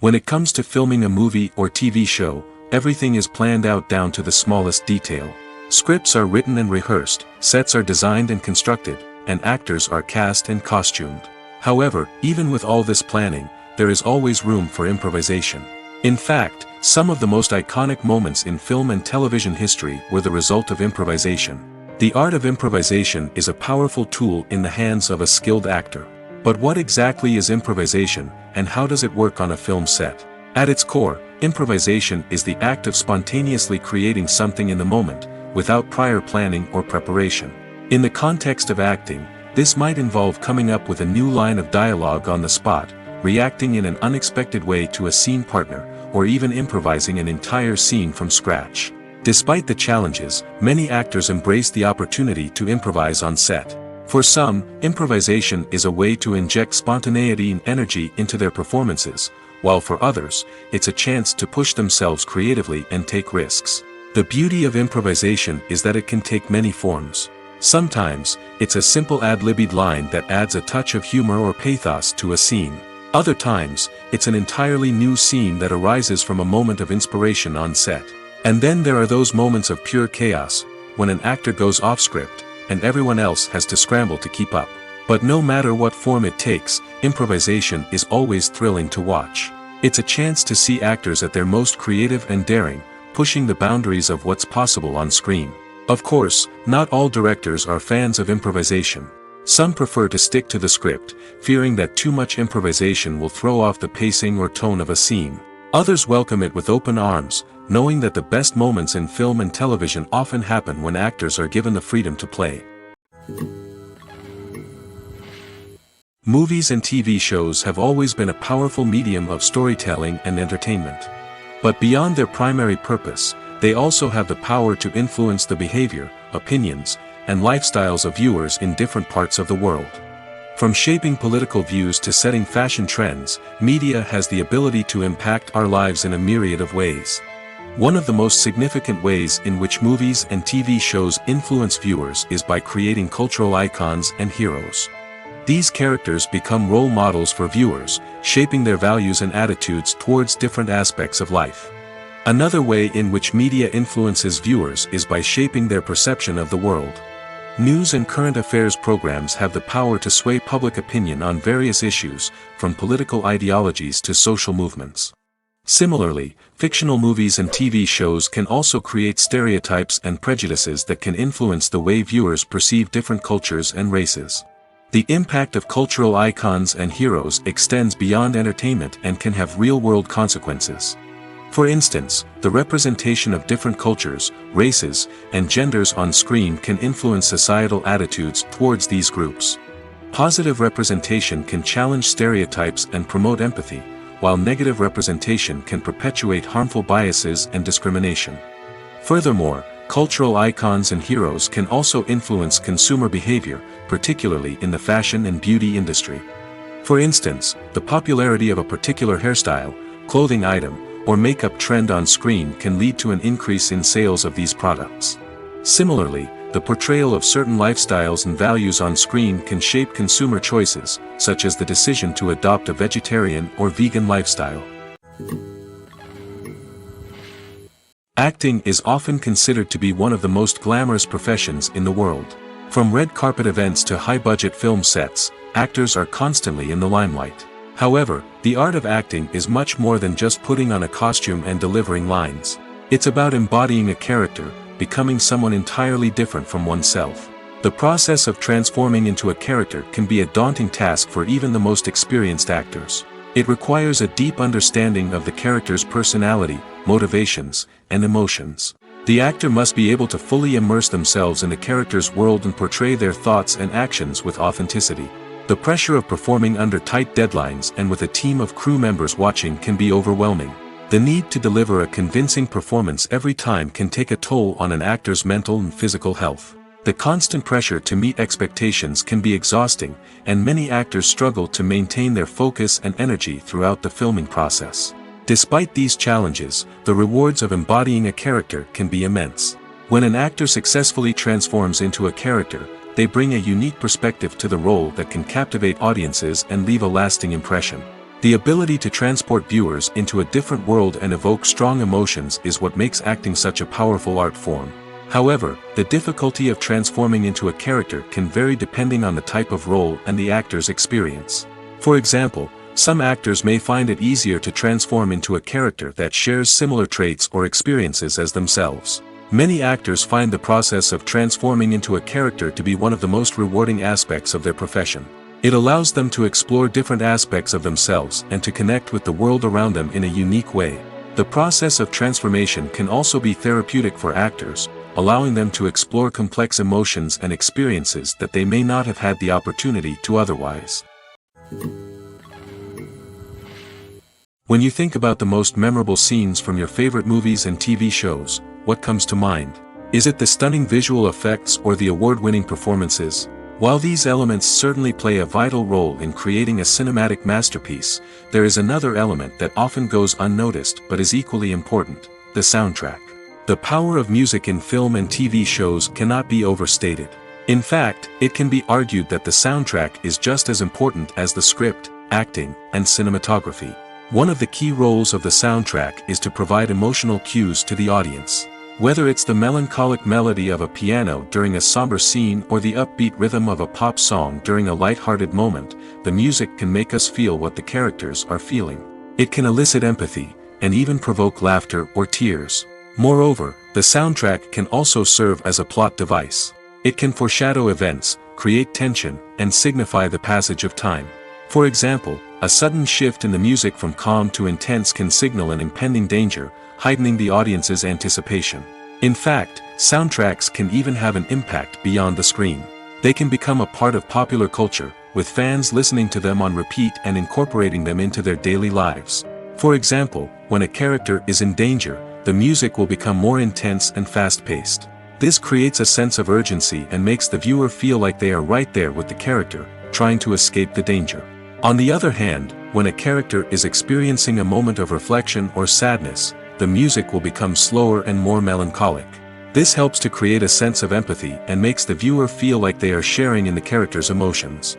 When it comes to filming a movie or TV show, everything is planned out down to the smallest detail. Scripts are written and rehearsed, sets are designed and constructed, and actors are cast and costumed. However, even with all this planning, there is always room for improvisation. In fact, some of the most iconic moments in film and television history were the result of improvisation. The art of improvisation is a powerful tool in the hands of a skilled actor. But what exactly is improvisation, and how does it work on a film set? At its core, improvisation is the act of spontaneously creating something in the moment, without prior planning or preparation. In the context of acting, this might involve coming up with a new line of dialogue on the spot, reacting in an unexpected way to a scene partner, or even improvising an entire scene from scratch. Despite the challenges, many actors embrace the opportunity to improvise on set. For some, improvisation is a way to inject spontaneity and energy into their performances, while for others, it's a chance to push themselves creatively and take risks. The beauty of improvisation is that it can take many forms. Sometimes, it's a simple ad-libbed line that adds a touch of humor or pathos to a scene. Other times, it's an entirely new scene that arises from a moment of inspiration on set. And then there are those moments of pure chaos, when an actor goes off script, and everyone else has to scramble to keep up. But no matter what form it takes, improvisation is always thrilling to watch. It's a chance to see actors at their most creative and daring, pushing the boundaries of what's possible on screen. Of course, not all directors are fans of improvisation. Some prefer to stick to the script, fearing that too much improvisation will throw off the pacing or tone of a scene. Others welcome it with open arms, knowing that the best moments in film and television often happen when actors are given the freedom to play. Movies and TV shows have always been a powerful medium of storytelling and entertainment. But beyond their primary purpose, they also have the power to influence the behavior, opinions, and lifestyles of viewers in different parts of the world. From shaping political views to setting fashion trends, media has the ability to impact our lives in a myriad of ways. One of the most significant ways in which movies and TV shows influence viewers is by creating cultural icons and heroes. These characters become role models for viewers, shaping their values and attitudes towards different aspects of life. Another way in which media influences viewers is by shaping their perception of the world. News and current affairs programs have the power to sway public opinion on various issues, from political ideologies to social movements. Similarly, fictional movies and TV shows can also create stereotypes and prejudices that can influence the way viewers perceive different cultures and races. The impact of cultural icons and heroes extends beyond entertainment and can have real-world consequences. For instance, the representation of different cultures, races, and genders on screen can influence societal attitudes towards these groups. Positive representation can challenge stereotypes and promote empathy, while negative representation can perpetuate harmful biases and discrimination. Furthermore, cultural icons and heroes can also influence consumer behavior, particularly in the fashion and beauty industry. For instance, the popularity of a particular hairstyle, clothing item, or makeup trend on screen can lead to an increase in sales of these products. Similarly, the portrayal of certain lifestyles and values on screen can shape consumer choices, such as the decision to adopt a vegetarian or vegan lifestyle. Acting is often considered to be one of the most glamorous professions in the world. From red carpet events to high-budget film sets, actors are constantly in the limelight. However, the art of acting is much more than just putting on a costume and delivering lines. It's about embodying a character, becoming someone entirely different from oneself. The process of transforming into a character can be a daunting task for even the most experienced actors. It requires a deep understanding of the character's personality, motivations, and emotions. The actor must be able to fully immerse themselves in the character's world and portray their thoughts and actions with authenticity. The pressure of performing under tight deadlines and with a team of crew members watching can be overwhelming. The need to deliver a convincing performance every time can take a toll on an actor's mental and physical health. The constant pressure to meet expectations can be exhausting, and many actors struggle to maintain their focus and energy throughout the filming process. Despite these challenges, the rewards of embodying a character can be immense. When an actor successfully transforms into a character, they bring a unique perspective to the role that can captivate audiences and leave a lasting impression. The ability to transport viewers into a different world and evoke strong emotions is what makes acting such a powerful art form. However, the difficulty of transforming into a character can vary depending on the type of role and the actor's experience. For example, some actors may find it easier to transform into a character that shares similar traits or experiences as themselves. Many actors find the process of transforming into a character to be one of the most rewarding aspects of their profession. It allows them to explore different aspects of themselves and to connect with the world around them in a unique way. The process of transformation can also be therapeutic for actors, allowing them to explore complex emotions and experiences that they may not have had the opportunity to otherwise. When you think about the most memorable scenes from your favorite movies and TV shows, what comes to mind? Is it the stunning visual effects or the award-winning performances? While these elements certainly play a vital role in creating a cinematic masterpiece, there is another element that often goes unnoticed but is equally important: the soundtrack. The power of music in film and TV shows cannot be overstated. In fact, it can be argued that the soundtrack is just as important as the script, acting, and cinematography. One of the key roles of the soundtrack is to provide emotional cues to the audience. Whether it's the melancholic melody of a piano during a somber scene or the upbeat rhythm of a pop song during a light-hearted moment, the music can make us feel what the characters are feeling. It can elicit empathy, and even provoke laughter or tears. Moreover, the soundtrack can also serve as a plot device. It can foreshadow events, create tension, and signify the passage of time. For example, a sudden shift in the music from calm to intense can signal an impending danger, heightening the audience's anticipation. In fact, soundtracks can even have an impact beyond the screen. They can become a part of popular culture, with fans listening to them on repeat and incorporating them into their daily lives. For example, when a character is in danger, the music will become more intense and fast-paced. This creates a sense of urgency and makes the viewer feel like they are right there with the character, trying to escape the danger. On the other hand, when a character is experiencing a moment of reflection or sadness, the music will become slower and more melancholic. This helps to create a sense of empathy and makes the viewer feel like they are sharing in the character's emotions.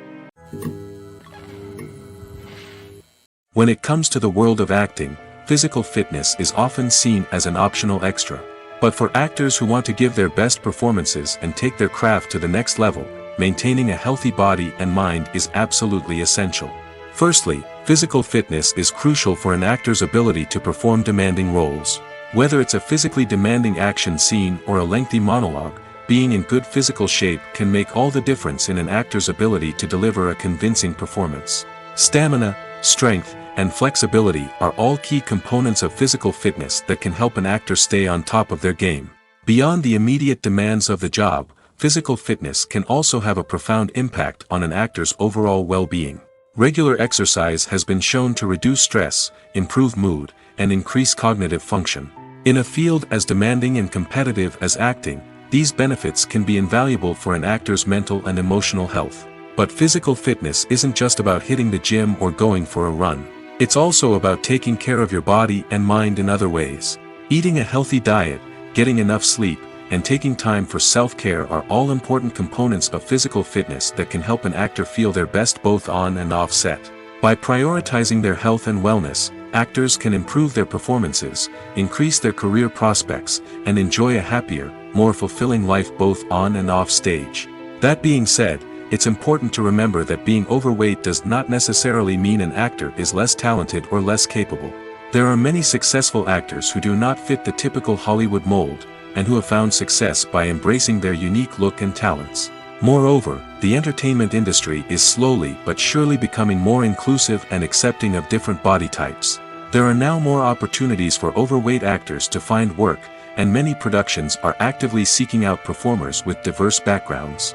When it comes to the world of acting, physical fitness is often seen as an optional extra. But for actors who want to give their best performances and take their craft to the next level, maintaining a healthy body and mind is absolutely essential. Firstly, physical fitness is crucial for an actor's ability to perform demanding roles. Whether it's a physically demanding action scene or a lengthy monologue, being in good physical shape can make all the difference in an actor's ability to deliver a convincing performance. Stamina, strength, and flexibility are all key components of physical fitness that can help an actor stay on top of their game. Beyond the immediate demands of the job, physical fitness can also have a profound impact on an actor's overall well-being. Regular exercise has been shown to reduce stress, improve mood, and increase cognitive function. In a field as demanding and competitive as acting, these benefits can be invaluable for an actor's mental and emotional health. But physical fitness isn't just about hitting the gym or going for a run. It's also about taking care of your body and mind in other ways. Eating a healthy diet, getting enough sleep, and taking time for self-care are all important components of physical fitness that can help an actor feel their best both on and off set. By prioritizing their health and wellness, actors can improve their performances, increase their career prospects, and enjoy a happier, more fulfilling life both on and off stage. That being said, it's important to remember that being overweight does not necessarily mean an actor is less talented or less capable. There are many successful actors who do not fit the typical Hollywood mold, and who have found success by embracing their unique look and talents. Moreover, the entertainment industry is slowly but surely becoming more inclusive and accepting of different body types. There are now more opportunities for overweight actors to find work, and many productions are actively seeking out performers with diverse backgrounds.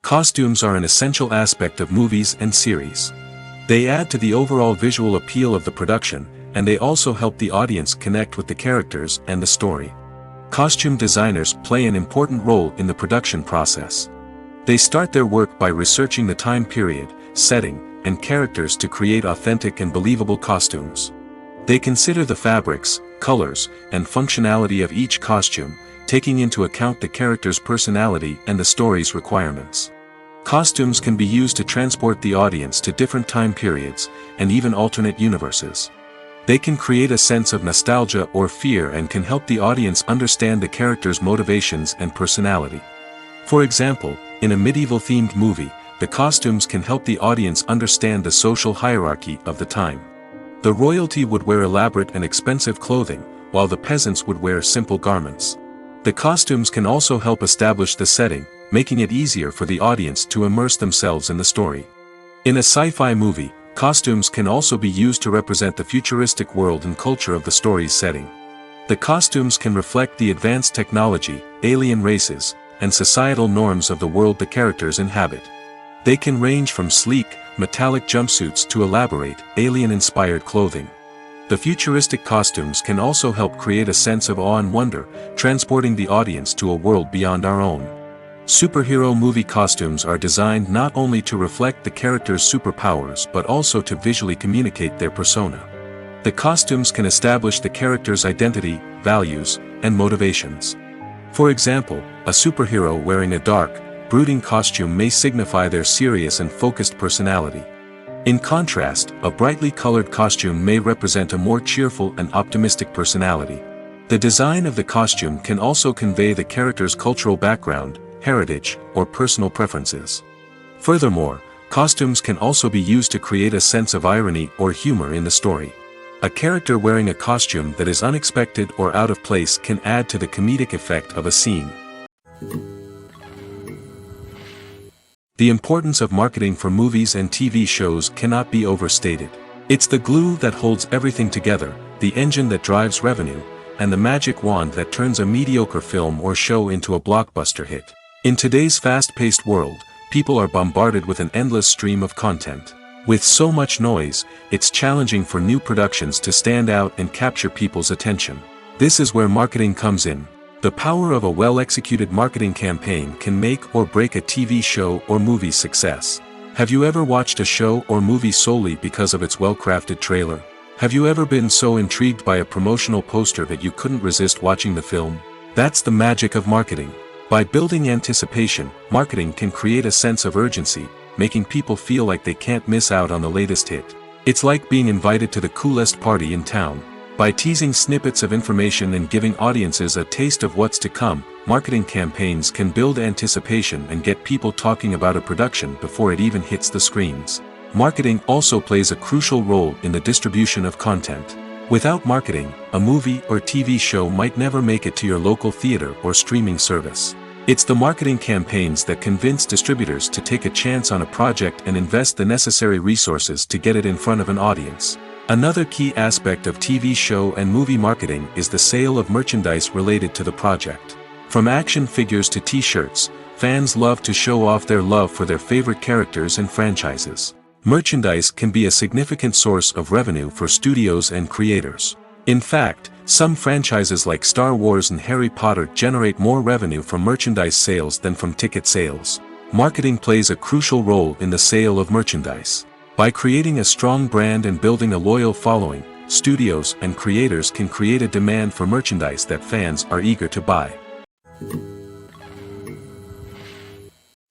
Costumes are an essential aspect of movies and series. They add to the overall visual appeal of the production, and they also help the audience connect with the characters and the story. Costume designers play an important role in the production process. They start their work by researching the time period, setting, and characters to create authentic and believable costumes. They consider the fabrics, colors, and functionality of each costume, taking into account the character's personality and the story's requirements. Costumes can be used to transport the audience to different time periods, and even alternate universes. They can create a sense of nostalgia or fear and can help the audience understand the character's motivations and personality. For example, in a medieval-themed movie, the costumes can help the audience understand the social hierarchy of the time. The royalty would wear elaborate and expensive clothing, while the peasants would wear simple garments. The costumes can also help establish the setting, making it easier for the audience to immerse themselves in the story. In a sci-fi movie, costumes can also be used to represent the futuristic world and culture of the story's setting. The costumes can reflect the advanced technology, alien races, and societal norms of the world the characters inhabit. They can range from sleek, metallic jumpsuits to elaborate, alien-inspired clothing. The futuristic costumes can also help create a sense of awe and wonder, transporting the audience to a world beyond our own. Superhero movie costumes are designed not only to reflect the character's superpowers but also to visually communicate their persona. The costumes can establish the character's identity, values, and motivations. For example, a superhero wearing a dark, brooding costume may signify their serious and focused personality. In contrast, a brightly colored costume may represent a more cheerful and optimistic personality. The design of the costume can also convey the character's cultural background, heritage, or personal preferences. Furthermore, costumes can also be used to create a sense of irony or humor in the story. A character wearing a costume that is unexpected or out of place can add to the comedic effect of a scene. The importance of marketing for movies and TV shows cannot be overstated. It's the glue that holds everything together, the engine that drives revenue, and the magic wand that turns a mediocre film or show into a blockbuster hit. In today's fast-paced world, people are bombarded with an endless stream of content. With so much noise, it's challenging for new productions to stand out and capture people's attention. This is where marketing comes in. The power of a well-executed marketing campaign can make or break a TV show or movie's success. Have you ever watched a show or movie solely because of its well-crafted trailer? Have you ever been so intrigued by a promotional poster that you couldn't resist watching the film? That's the magic of marketing. By building anticipation, marketing can create a sense of urgency, making people feel like they can't miss out on the latest hit. It's like being invited to the coolest party in town. By teasing snippets of information and giving audiences a taste of what's to come, marketing campaigns can build anticipation and get people talking about a production before it even hits the screens. Marketing also plays a crucial role in the distribution of content. Without marketing, a movie or TV show might never make it to your local theater or streaming service. It's the marketing campaigns that convince distributors to take a chance on a project and invest the necessary resources to get it in front of an audience. Another key aspect of TV show and movie marketing is the sale of merchandise related to the project. From action figures to t-shirts, fans love to show off their love for their favorite characters and franchises. Merchandise can be a significant source of revenue for studios and creators. In fact, some franchises like Star Wars and Harry Potter generate more revenue from merchandise sales than from ticket sales. Marketing plays a crucial role in the sale of merchandise. By creating a strong brand and building a loyal following, studios and creators can create a demand for merchandise that fans are eager to buy.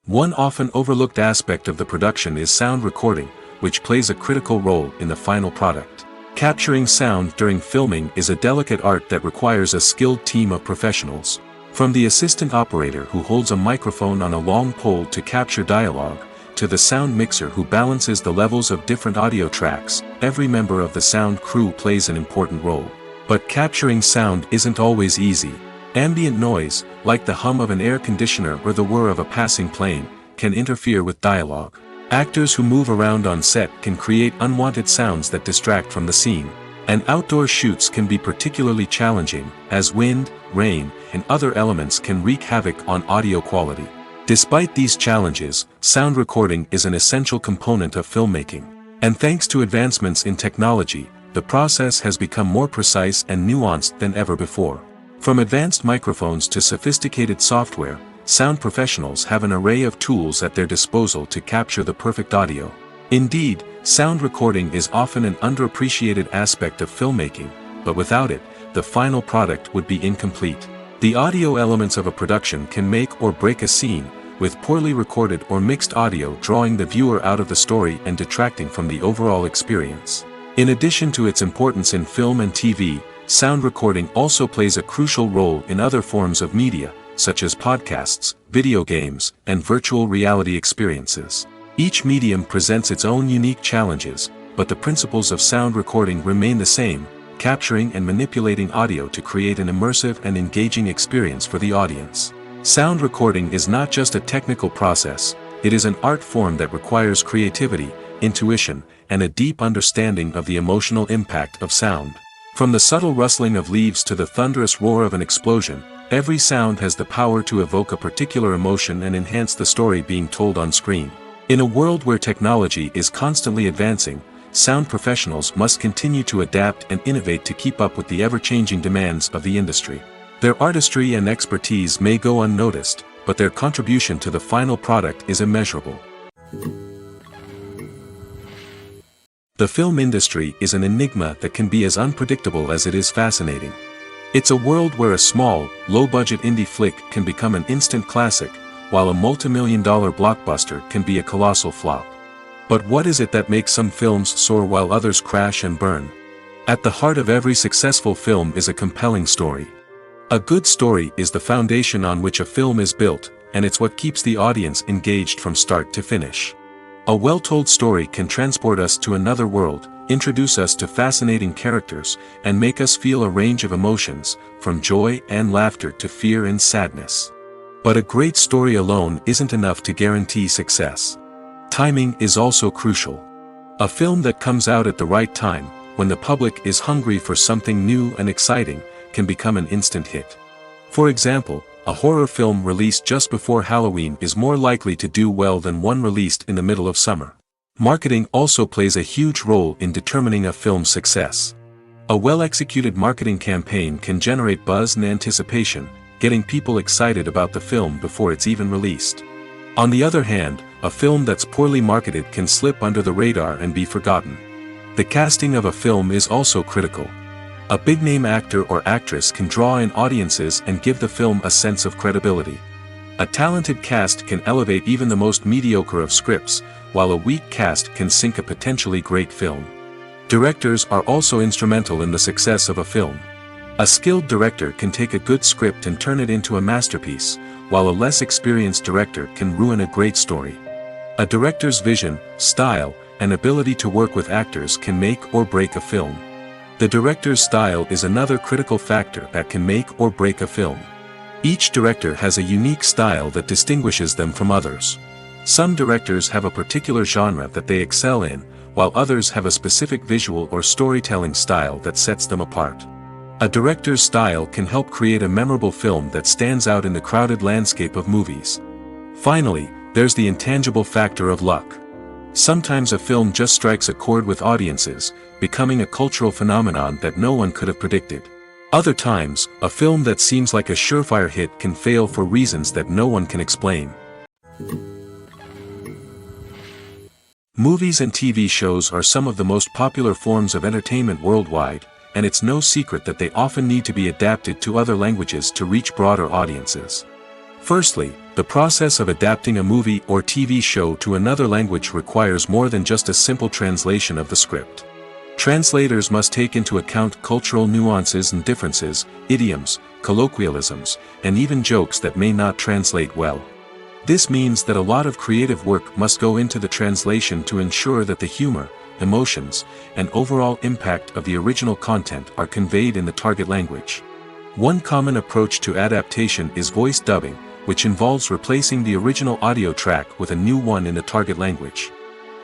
One often overlooked aspect of the production is sound recording, which plays a critical role in the final product. Capturing sound during filming is a delicate art that requires a skilled team of professionals. From the assistant operator who holds a microphone on a long pole to capture dialogue, to the sound mixer who balances the levels of different audio tracks, every member of the sound crew plays an important role. But capturing sound isn't always easy. Ambient noise, like the hum of an air conditioner or the whir of a passing plane, can interfere with dialogue. Actors who move around on set can create unwanted sounds that distract from the scene. And outdoor shoots can be particularly challenging, as wind, rain, and other elements can wreak havoc on audio quality. Despite these challenges, sound recording is an essential component of filmmaking. And thanks to advancements in technology, the process has become more precise and nuanced than ever before. From advanced microphones to sophisticated software, sound professionals have an array of tools at their disposal to capture the perfect audio. Indeed, sound recording is often an underappreciated aspect of filmmaking, but without it, the final product would be incomplete. The audio elements of a production can make or break a scene, with poorly recorded or mixed audio drawing the viewer out of the story and detracting from the overall experience. In addition to its importance in film and TV, sound recording also plays a crucial role in other forms of media, such as podcasts, video games, and virtual reality experiences. Each medium presents its own unique challenges, but the principles of sound recording remain the same, capturing and manipulating audio to create an immersive and engaging experience for the audience. Sound recording is not just a technical process, it is an art form that requires creativity, intuition, and a deep understanding of the emotional impact of sound. From the subtle rustling of leaves to the thunderous roar of an explosion, every sound has the power to evoke a particular emotion and enhance the story being told on screen. In a world where technology is constantly advancing, sound professionals must continue to adapt and innovate to keep up with the ever-changing demands of the industry. Their artistry and expertise may go unnoticed, but their contribution to the final product is immeasurable. The film industry is an enigma that can be as unpredictable as it is fascinating. It's a world where a small, low-budget indie flick can become an instant classic, while a multi-million-dollar blockbuster can be a colossal flop. But what is it that makes some films soar while others crash and burn? At the heart of every successful film is a compelling story. A good story is the foundation on which a film is built, and it's what keeps the audience engaged from start to finish. A well-told story can transport us to another world, introduce us to fascinating characters, and make us feel a range of emotions, from joy and laughter to fear and sadness. But a great story alone isn't enough to guarantee success. Timing is also crucial. A film that comes out at the right time, when the public is hungry for something new and exciting, can become an instant hit. For example, a horror film released just before Halloween is more likely to do well than one released in the middle of summer. Marketing also plays a huge role in determining a film's success. A well-executed marketing campaign can generate buzz and anticipation, getting people excited about the film before it's even released. On the other hand, a film that's poorly marketed can slip under the radar and be forgotten. The casting of a film is also critical. A big-name actor or actress can draw in audiences and give the film a sense of credibility. A talented cast can elevate even the most mediocre of scripts, while a weak cast can sink a potentially great film. Directors are also instrumental in the success of a film. A skilled director can take a good script and turn it into a masterpiece, while a less experienced director can ruin a great story. A director's vision, style, and ability to work with actors can make or break a film. The director's style is another critical factor that can make or break a film. Each director has a unique style that distinguishes them from others. Some directors have a particular genre that they excel in, while others have a specific visual or storytelling style that sets them apart. A director's style can help create a memorable film that stands out in the crowded landscape of movies. Finally, there's the intangible factor of luck. Sometimes a film just strikes a chord with audiences, becoming a cultural phenomenon that no one could have predicted. Other times, a film that seems like a surefire hit can fail for reasons that no one can explain. Movies and TV shows are some of the most popular forms of entertainment worldwide, and it's no secret that they often need to be adapted to other languages to reach broader audiences. Firstly, the process of adapting a movie or TV show to another language requires more than just a simple translation of the script. Translators must take into account cultural nuances and differences, idioms, colloquialisms, and even jokes that may not translate well. This means that a lot of creative work must go into the translation to ensure that the humor, emotions, and overall impact of the original content are conveyed in the target language. One common approach to adaptation is voice dubbing, which involves replacing the original audio track with a new one in the target language.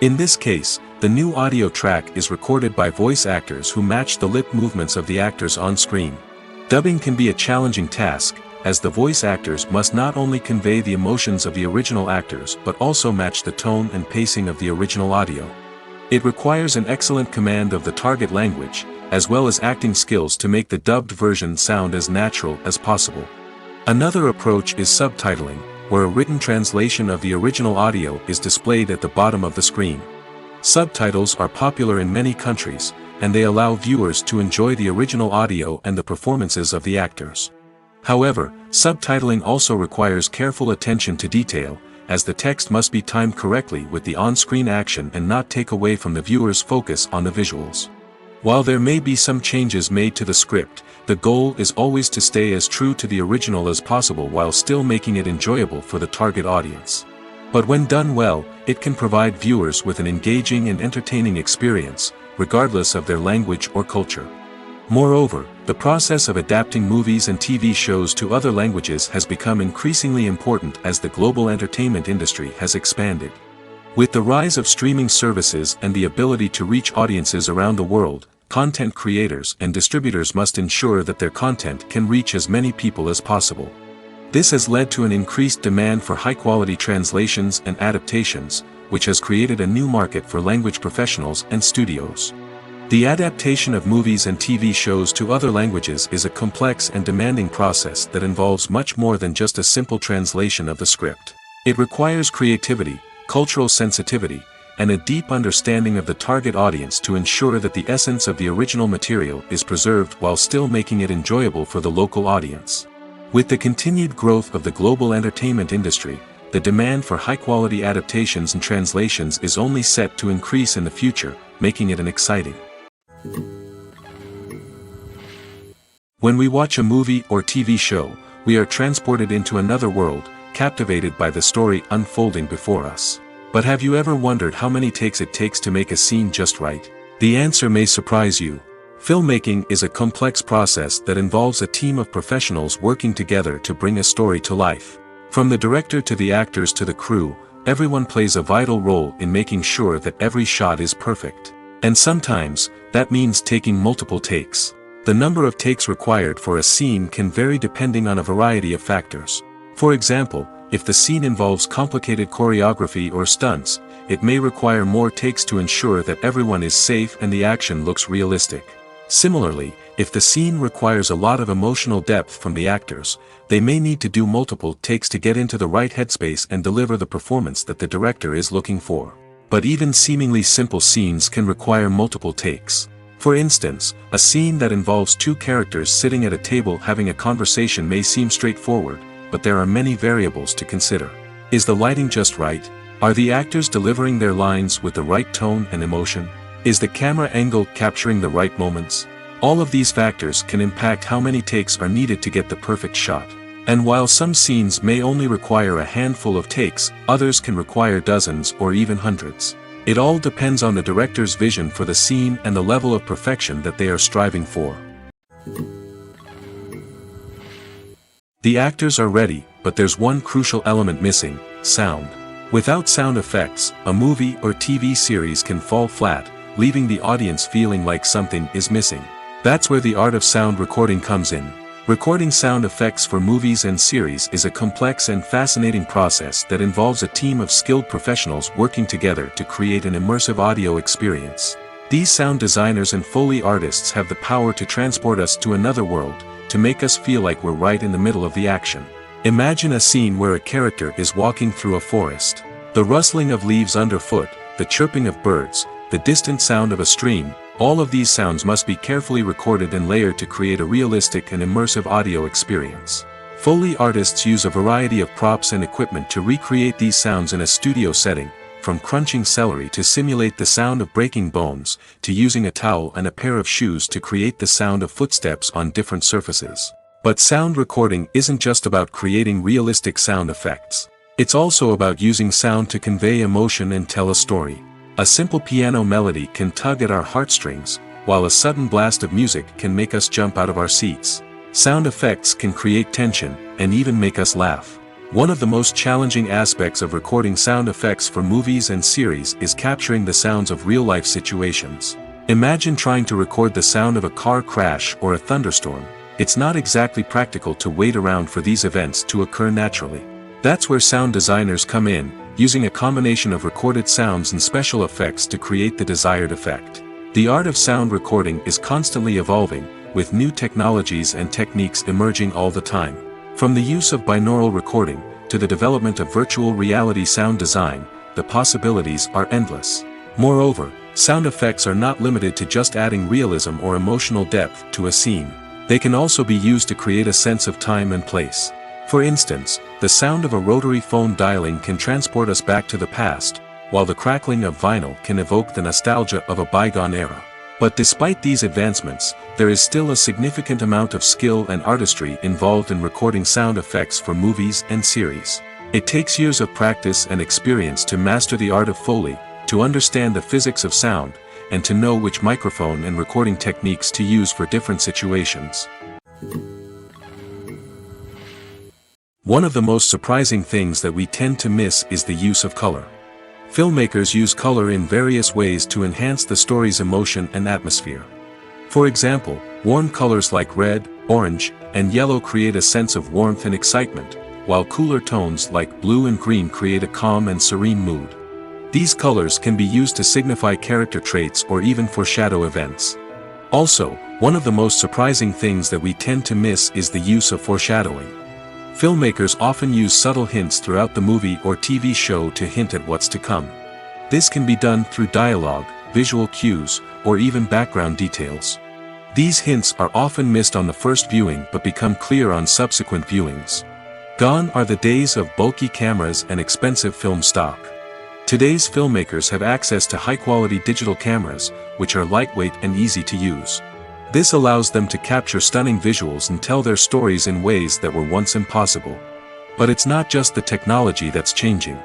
In this case, the new audio track is recorded by voice actors who match the lip movements of the actors on screen. Dubbing can be a challenging task, as the voice actors must not only convey the emotions of the original actors but also match the tone and pacing of the original audio. It requires an excellent command of the target language, as well as acting skills to make the dubbed version sound as natural as possible. Another approach is subtitling, where a written translation of the original audio is displayed at the bottom of the screen. Subtitles are popular in many countries, and they allow viewers to enjoy the original audio and the performances of the actors. However, subtitling also requires careful attention to detail, as the text must be timed correctly with the on-screen action and not take away from the viewer's focus on the visuals. While there may be some changes made to the script, the goal is always to stay as true to the original as possible while still making it enjoyable for the target audience. But when done well, it can provide viewers with an engaging and entertaining experience, regardless of their language or culture. Moreover, the process of adapting movies and TV shows to other languages has become increasingly important as the global entertainment industry has expanded. With the rise of streaming services and the ability to reach audiences around the world, content creators and distributors must ensure that their content can reach as many people as possible. This has led to an increased demand for high-quality translations and adaptations, which has created a new market for language professionals and studios. The adaptation of movies and TV shows to other languages is a complex and demanding process that involves much more than just a simple translation of the script. It requires creativity, cultural sensitivity, and a deep understanding of the target audience to ensure that the essence of the original material is preserved while still making it enjoyable for the local audience. With the continued growth of the global entertainment industry, the demand for high-quality adaptations and translations is only set to increase in the future, making it exciting. When we watch a movie or TV show, we are transported into another world, captivated by the story unfolding before us. But have you ever wondered how many takes it takes to make a scene just right? The answer may surprise you. Filmmaking is a complex process that involves a team of professionals working together to bring a story to life. From the director to the actors to the crew, everyone plays a vital role in making sure that every shot is perfect. And sometimes, that means taking multiple takes. The number of takes required for a scene can vary depending on a variety of factors. For example, if the scene involves complicated choreography or stunts, it may require more takes to ensure that everyone is safe and the action looks realistic. Similarly, if the scene requires a lot of emotional depth from the actors, they may need to do multiple takes to get into the right headspace and deliver the performance that the director is looking for. But even seemingly simple scenes can require multiple takes. For instance, a scene that involves two characters sitting at a table having a conversation may seem straightforward, but there are many variables to consider. Is the lighting just right? Are the actors delivering their lines with the right tone and emotion? Is the camera angle capturing the right moments? All of these factors can impact how many takes are needed to get the perfect shot. And while some scenes may only require a handful of takes, others can require dozens or even hundreds. It all depends on the director's vision for the scene and the level of perfection that they are striving for. The actors are ready, but there's one crucial element missing: sound. Without sound effects, a movie or TV series can fall flat, leaving the audience feeling like something is missing. That's where the art of sound recording comes in. Recording sound effects for movies and series is a complex and fascinating process that involves a team of skilled professionals working together to create an immersive audio experience. These sound designers and Foley artists have the power to transport us to another world, to make us feel like we're right in the middle of the action. Imagine a scene where a character is walking through a forest. The rustling of leaves underfoot, the chirping of birds, the distant sound of a stream, all of these sounds must be carefully recorded and layered to create a realistic and immersive audio experience. Foley artists use a variety of props and equipment to recreate these sounds in a studio setting, from crunching celery to simulate the sound of breaking bones, to using a towel and a pair of shoes to create the sound of footsteps on different surfaces. But sound recording isn't just about creating realistic sound effects. It's also about using sound to convey emotion and tell a story. A simple piano melody can tug at our heartstrings, while a sudden blast of music can make us jump out of our seats. Sound effects can create tension, and even make us laugh. One of the most challenging aspects of recording sound effects for movies and series is capturing the sounds of real-life situations. Imagine trying to record the sound of a car crash or a thunderstorm. It's not exactly practical to wait around for these events to occur naturally. That's where sound designers come in, using a combination of recorded sounds and special effects to create the desired effect. The art of sound recording is constantly evolving, with new technologies and techniques emerging all the time. From the use of binaural recording, to the development of virtual reality sound design, the possibilities are endless. Moreover, sound effects are not limited to just adding realism or emotional depth to a scene. They can also be used to create a sense of time and place. For instance, the sound of a rotary phone dialing can transport us back to the past, while the crackling of vinyl can evoke the nostalgia of a bygone era. But despite these advancements, there is still a significant amount of skill and artistry involved in recording sound effects for movies and series. It takes years of practice and experience to master the art of Foley, to understand the physics of sound, and to know which microphone and recording techniques to use for different situations. One of the most surprising things that we tend to miss is the use of color. Filmmakers use color in various ways to enhance the story's emotion and atmosphere. For example, warm colors like red, orange, and yellow create a sense of warmth and excitement, while cooler tones like blue and green create a calm and serene mood. These colors can be used to signify character traits or even foreshadow events. Also, one of the most surprising things that we tend to miss is the use of foreshadowing. Filmmakers often use subtle hints throughout the movie or TV show to hint at what's to come. This can be done through dialogue, visual cues, or even background details. These hints are often missed on the first viewing but become clear on subsequent viewings. Gone are the days of bulky cameras and expensive film stock. Today's filmmakers have access to high-quality digital cameras, which are lightweight and easy to use. This allows them to capture stunning visuals and tell their stories in ways that were once impossible. But it's not just the technology that's changing.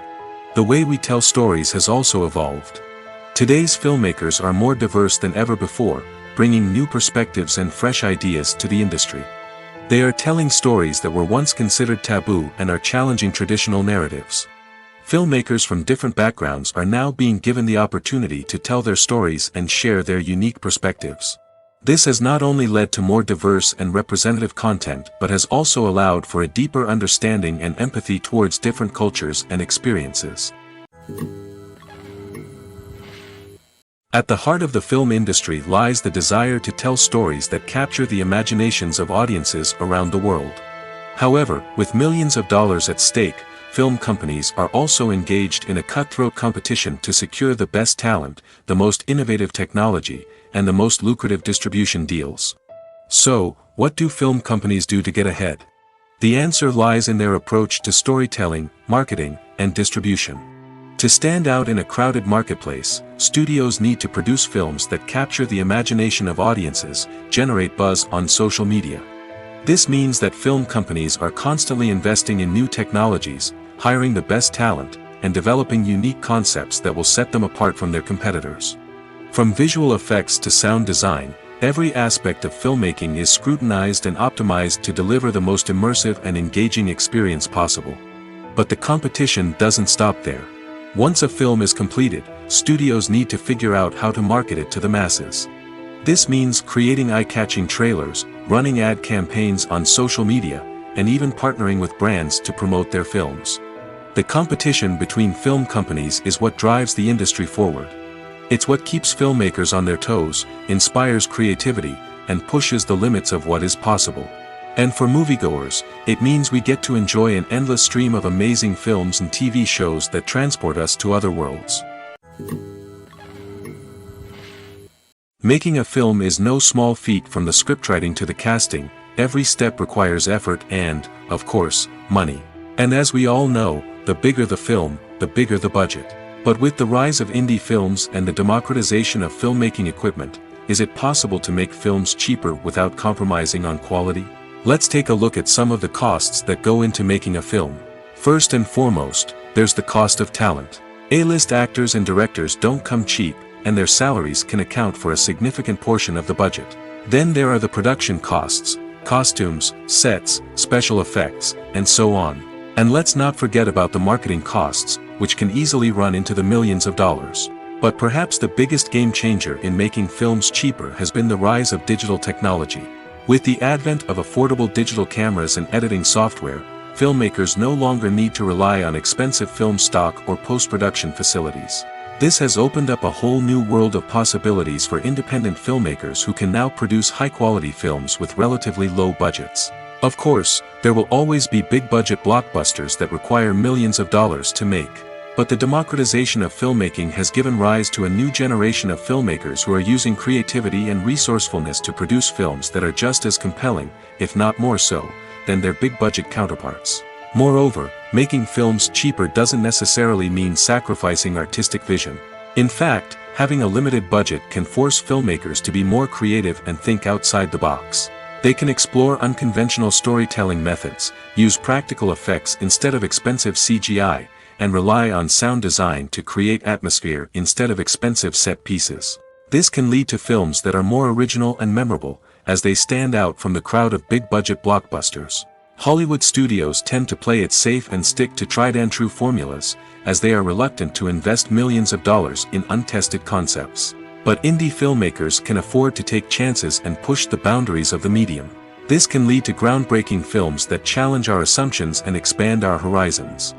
The way we tell stories has also evolved. Today's filmmakers are more diverse than ever before, bringing new perspectives and fresh ideas to the industry. They are telling stories that were once considered taboo and are challenging traditional narratives. Filmmakers from different backgrounds are now being given the opportunity to tell their stories and share their unique perspectives. This has not only led to more diverse and representative content but has also allowed for a deeper understanding and empathy towards different cultures and experiences. At the heart of the film industry lies the desire to tell stories that capture the imaginations of audiences around the world. However, with millions of dollars at stake, film companies are also engaged in a cutthroat competition to secure the best talent, the most innovative technology, and the most lucrative distribution deals. So, what do film companies do to get ahead? The answer lies in their approach to storytelling, marketing, and distribution. To stand out in a crowded marketplace, studios need to produce films that capture the imagination of audiences, generate buzz on social media. This means that film companies are constantly investing in new technologies, hiring the best talent, and developing unique concepts that will set them apart from their competitors. From visual effects to sound design, every aspect of filmmaking is scrutinized and optimized to deliver the most immersive and engaging experience possible. But the competition doesn't stop there. Once a film is completed, studios need to figure out how to market it to the masses. This means creating eye-catching trailers, running ad campaigns on social media, and even partnering with brands to promote their films. The competition between film companies is what drives the industry forward. It's what keeps filmmakers on their toes, inspires creativity, and pushes the limits of what is possible. And for moviegoers, it means we get to enjoy an endless stream of amazing films and TV shows that transport us to other worlds. Making a film is no small feat. From the scriptwriting to the casting, every step requires effort and, of course, money. And as we all know, the bigger the film, the bigger the budget. But with the rise of indie films and the democratization of filmmaking equipment, is it possible to make films cheaper without compromising on quality? Let's take a look at some of the costs that go into making a film. First and foremost, there's the cost of talent. A-list actors and directors don't come cheap, and their salaries can account for a significant portion of the budget. Then there are the production costs, costumes, sets, special effects, and so on. And let's not forget about the marketing costs, which can easily run into the millions of dollars. But perhaps the biggest game changer in making films cheaper has been the rise of digital technology. With the advent of affordable digital cameras and editing software, filmmakers no longer need to rely on expensive film stock or post-production facilities. This has opened up a whole new world of possibilities for independent filmmakers who can now produce high-quality films with relatively low budgets. Of course, there will always be big-budget blockbusters that require millions of dollars to make. But the democratization of filmmaking has given rise to a new generation of filmmakers who are using creativity and resourcefulness to produce films that are just as compelling, if not more so, than their big-budget counterparts. Moreover, making films cheaper doesn't necessarily mean sacrificing artistic vision. In fact, having a limited budget can force filmmakers to be more creative and think outside the box. They can explore unconventional storytelling methods, use practical effects instead of expensive CGI, and rely on sound design to create atmosphere instead of expensive set pieces. This can lead to films that are more original and memorable, as they stand out from the crowd of big-budget blockbusters. Hollywood studios tend to play it safe and stick to tried-and-true formulas, as they are reluctant to invest millions of dollars in untested concepts. But indie filmmakers can afford to take chances and push the boundaries of the medium. This can lead to groundbreaking films that challenge our assumptions and expand our horizons.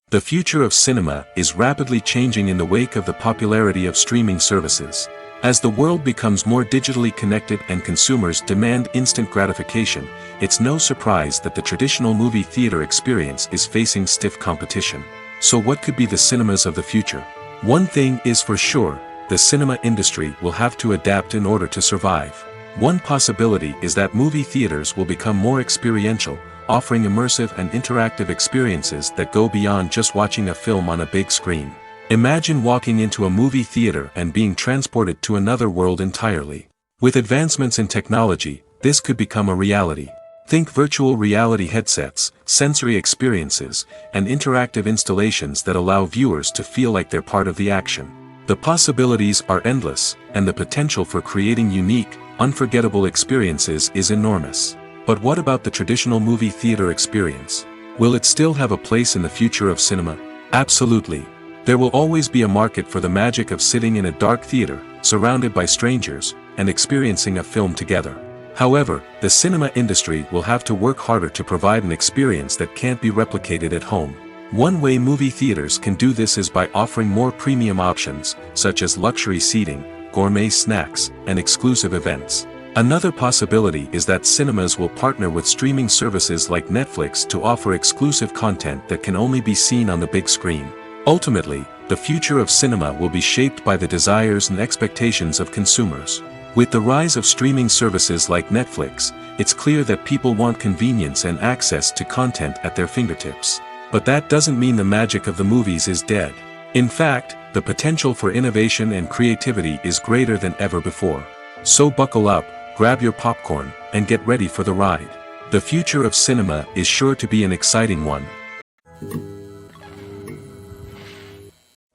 The future of cinema is rapidly changing in the wake of the popularity of streaming services. As the world becomes more digitally connected and consumers demand instant gratification, it's no surprise that the traditional movie theater experience is facing stiff competition. So what could be the cinemas of the future? One thing is for sure, the cinema industry will have to adapt in order to survive. One possibility is that movie theaters will become more experiential, offering immersive and interactive experiences that go beyond just watching a film on a big screen. Imagine walking into a movie theater and being transported to another world entirely. With advancements in technology, this could become a reality. Think virtual reality headsets, sensory experiences, and interactive installations that allow viewers to feel like they're part of the action. The possibilities are endless, and the potential for creating unique, unforgettable experiences is enormous. But what about the traditional movie theater experience? Will it still have a place in the future of cinema? Absolutely. There will always be a market for the magic of sitting in a dark theater, surrounded by strangers, and experiencing a film together. However, the cinema industry will have to work harder to provide an experience that can't be replicated at home. One way movie theaters can do this is by offering more premium options, such as luxury seating, gourmet snacks, and exclusive events. Another possibility is that cinemas will partner with streaming services like Netflix to offer exclusive content that can only be seen on the big screen. Ultimately, the future of cinema will be shaped by the desires and expectations of consumers. With the rise of streaming services like Netflix, it's clear that people want convenience and access to content at their fingertips. But that doesn't mean the magic of the movies is dead. In fact, the potential for innovation and creativity is greater than ever before. So buckle up, grab your popcorn, and get ready for the ride. The future of cinema is sure to be an exciting one.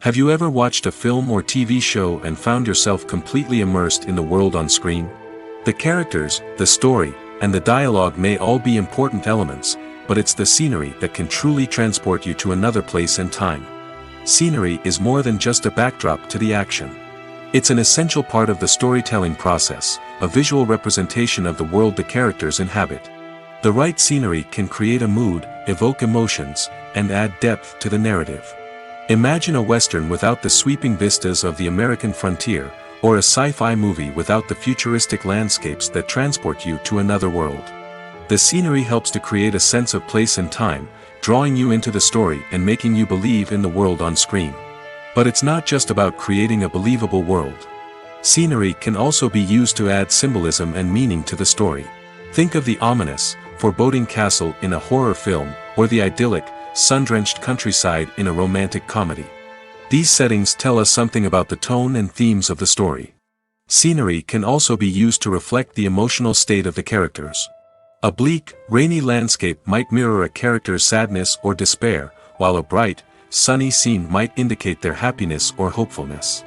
Have you ever watched a film or TV show and found yourself completely immersed in the world on screen? The characters, the story, and the dialogue may all be important elements, but it's the scenery that can truly transport you to another place and time. Scenery is more than just a backdrop to the action. It's an essential part of the storytelling process, a visual representation of the world the characters inhabit. The right scenery can create a mood, evoke emotions, and add depth to the narrative. Imagine a Western without the sweeping vistas of the American frontier, or a sci-fi movie without the futuristic landscapes that transport you to another world. The scenery helps to create a sense of place and time, drawing you into the story and making you believe in the world on screen. But it's not just about creating a believable world. Scenery can also be used to add symbolism and meaning to the story. Think of the ominous, foreboding castle in a horror film, or the idyllic, sun-drenched countryside in a romantic comedy. These settings tell us something about the tone and themes of the story. Scenery can also be used to reflect the emotional state of the characters. A bleak, rainy landscape might mirror a character's sadness or despair, while a bright, sunny scene might indicate their happiness or hopefulness.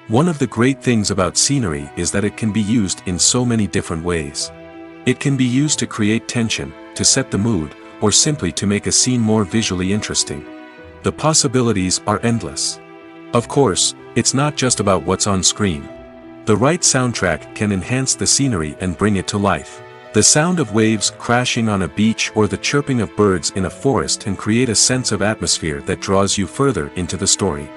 One of the great things about scenery is that it can be used in so many different ways. It can be used to create tension, to set the mood, or simply to make a scene more visually interesting. The possibilities are endless. Of course, it's not just about what's on screen. The right soundtrack can enhance the scenery and bring it to life. The sound of waves crashing on a beach or the chirping of birds in a forest can create a sense of atmosphere that draws you further into the story.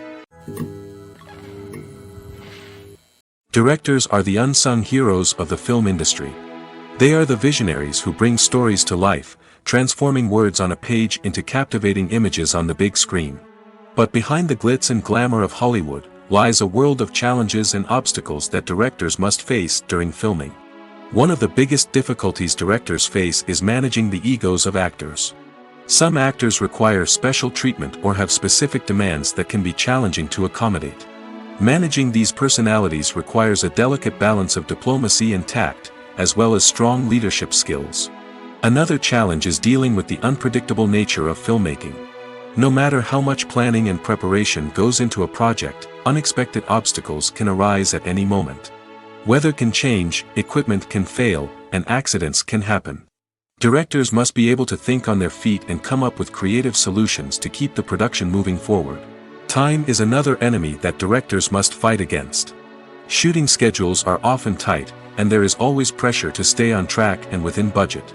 Directors are the unsung heroes of the film industry. They are the visionaries who bring stories to life, transforming words on a page into captivating images on the big screen. But behind the glitz and glamour of Hollywood, lies a world of challenges and obstacles that directors must face during filming. One of the biggest difficulties directors face is managing the egos of actors. Some actors require special treatment or have specific demands that can be challenging to accommodate. Managing these personalities requires a delicate balance of diplomacy and tact, as well as strong leadership skills. Another challenge is dealing with the unpredictable nature of filmmaking. No matter how much planning and preparation goes into a project, unexpected obstacles can arise at any moment. Weather can change, equipment can fail, and accidents can happen. Directors must be able to think on their feet and come up with creative solutions to keep the production moving forward. Time is another enemy that directors must fight against. Shooting schedules are often tight, and there is always pressure to stay on track and within budget.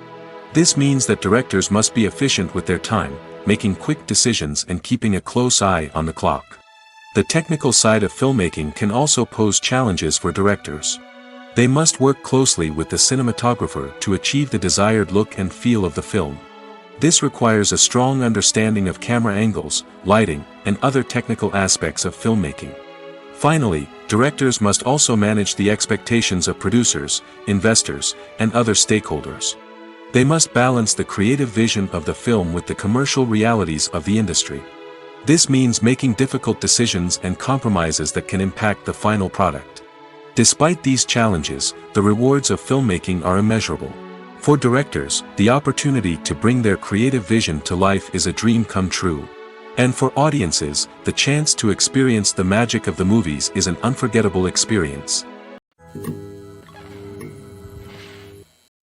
This means that directors must be efficient with their time, making quick decisions and keeping a close eye on the clock. The technical side of filmmaking can also pose challenges for directors. They must work closely with the cinematographer to achieve the desired look and feel of the film. This requires a strong understanding of camera angles, lighting, and other technical aspects of filmmaking. Finally, directors must also manage the expectations of producers, investors, and other stakeholders. They must balance the creative vision of the film with the commercial realities of the industry. This means making difficult decisions and compromises that can impact the final product. Despite these challenges, the rewards of filmmaking are immeasurable. For directors, the opportunity to bring their creative vision to life is a dream come true. And for audiences, the chance to experience the magic of the movies is an unforgettable experience.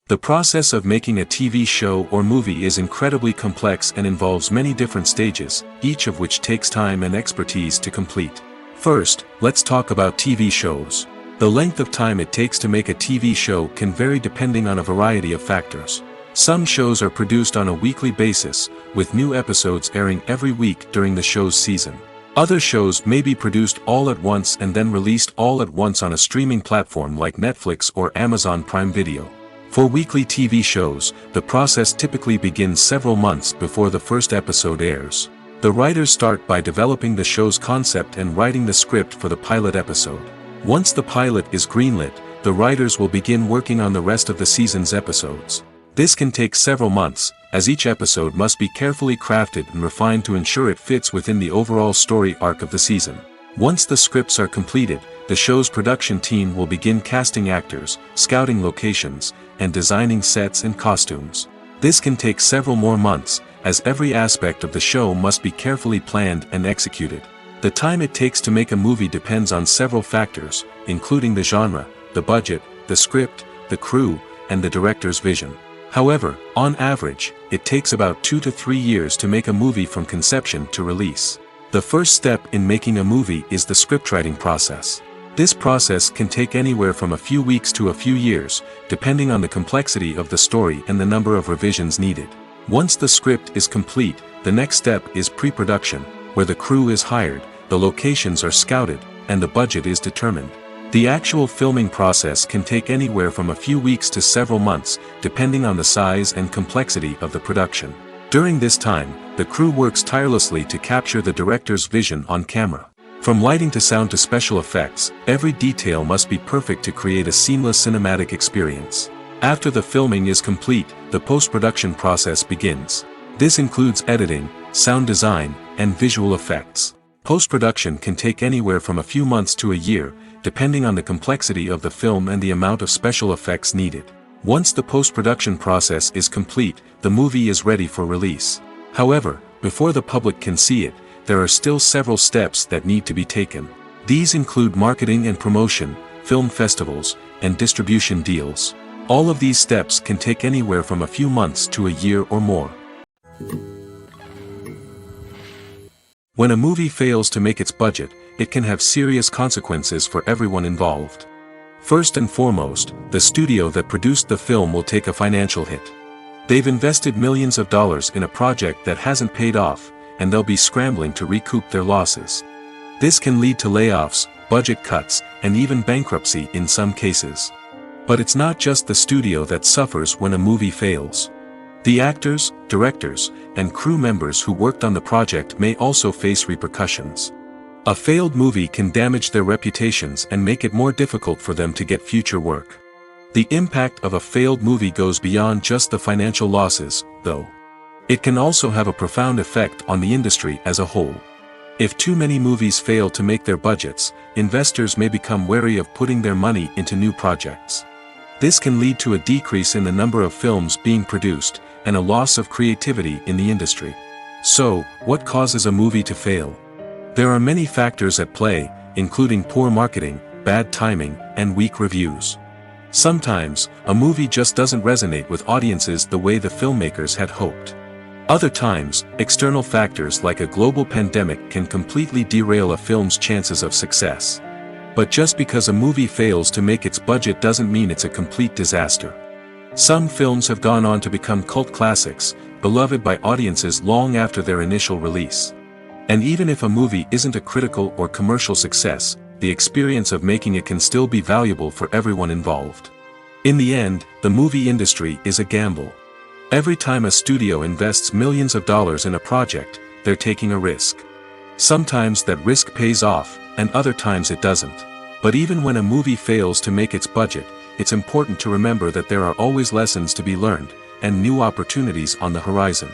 The process of making a TV show or movie is incredibly complex and involves many different stages, each of which takes time and expertise to complete. First, let's talk about TV shows. The length of time it takes to make a TV show can vary depending on a variety of factors. Some shows are produced on a weekly basis, with new episodes airing every week during the show's season. Other shows may be produced all at once and then released all at once on a streaming platform like Netflix or Amazon Prime Video. For weekly TV shows, the process typically begins several months before the first episode airs. The writers start by developing the show's concept and writing the script for the pilot episode. Once the pilot is greenlit, the writers will begin working on the rest of the season's episodes. This can take several months, as each episode must be carefully crafted and refined to ensure it fits within the overall story arc of the season. Once the scripts are completed, the show's production team will begin casting actors, scouting locations, and designing sets and costumes. This can take several more months, as every aspect of the show must be carefully planned and executed. The time it takes to make a movie depends on several factors, including the genre, the budget, the script, the crew, and the director's vision. However, on average, it takes about 2 to 3 years to make a movie from conception to release. The first step in making a movie is the scriptwriting process. This process can take anywhere from a few weeks to a few years, depending on the complexity of the story and the number of revisions needed. Once the script is complete, the next step is pre-production, where the crew is hired, the locations are scouted, and the budget is determined. The actual filming process can take anywhere from a few weeks to several months, depending on the size and complexity of the production. During this time, the crew works tirelessly to capture the director's vision on camera. From lighting to sound to special effects, every detail must be perfect to create a seamless cinematic experience. After the filming is complete, the post-production process begins. This includes editing, sound design, and visual effects. Post-production can take anywhere from a few months to a year, depending on the complexity of the film and the amount of special effects needed. Once the post-production process is complete, the movie is ready for release. However, before the public can see it, there are still several steps that need to be taken. These include marketing and promotion, film festivals, and distribution deals. All of these steps can take anywhere from a few months to a year or more. When a movie fails to make its budget, it can have serious consequences for everyone involved. First and foremost, the studio that produced the film will take a financial hit. They've invested millions of dollars in a project that hasn't paid off, and they'll be scrambling to recoup their losses. This can lead to layoffs, budget cuts, and even bankruptcy in some cases. But it's not just the studio that suffers when a movie fails. The actors, directors, and crew members who worked on the project may also face repercussions. A failed movie can damage their reputations and make it more difficult for them to get future work. The impact of a failed movie goes beyond just the financial losses, though. It can also have a profound effect on the industry as a whole. If too many movies fail to make their budgets, investors may become wary of putting their money into new projects. This can lead to a decrease in the number of films being produced, and a loss of creativity in the industry. So, what causes a movie to fail? There are many factors at play, including poor marketing, bad timing, and weak reviews. Sometimes, a movie just doesn't resonate with audiences the way the filmmakers had hoped. Other times, external factors like a global pandemic can completely derail a film's chances of success. But just because a movie fails to make its budget doesn't mean it's a complete disaster. Some films have gone on to become cult classics, beloved by audiences long after their initial release. And even if a movie isn't a critical or commercial success, the experience of making it can still be valuable for everyone involved. In the end, the movie industry is a gamble. Every time a studio invests millions of dollars in a project, they're taking a risk. Sometimes that risk pays off, and other times it doesn't. But even when a movie fails to make its budget, it's important to remember that there are always lessons to be learned, and new opportunities on the horizon.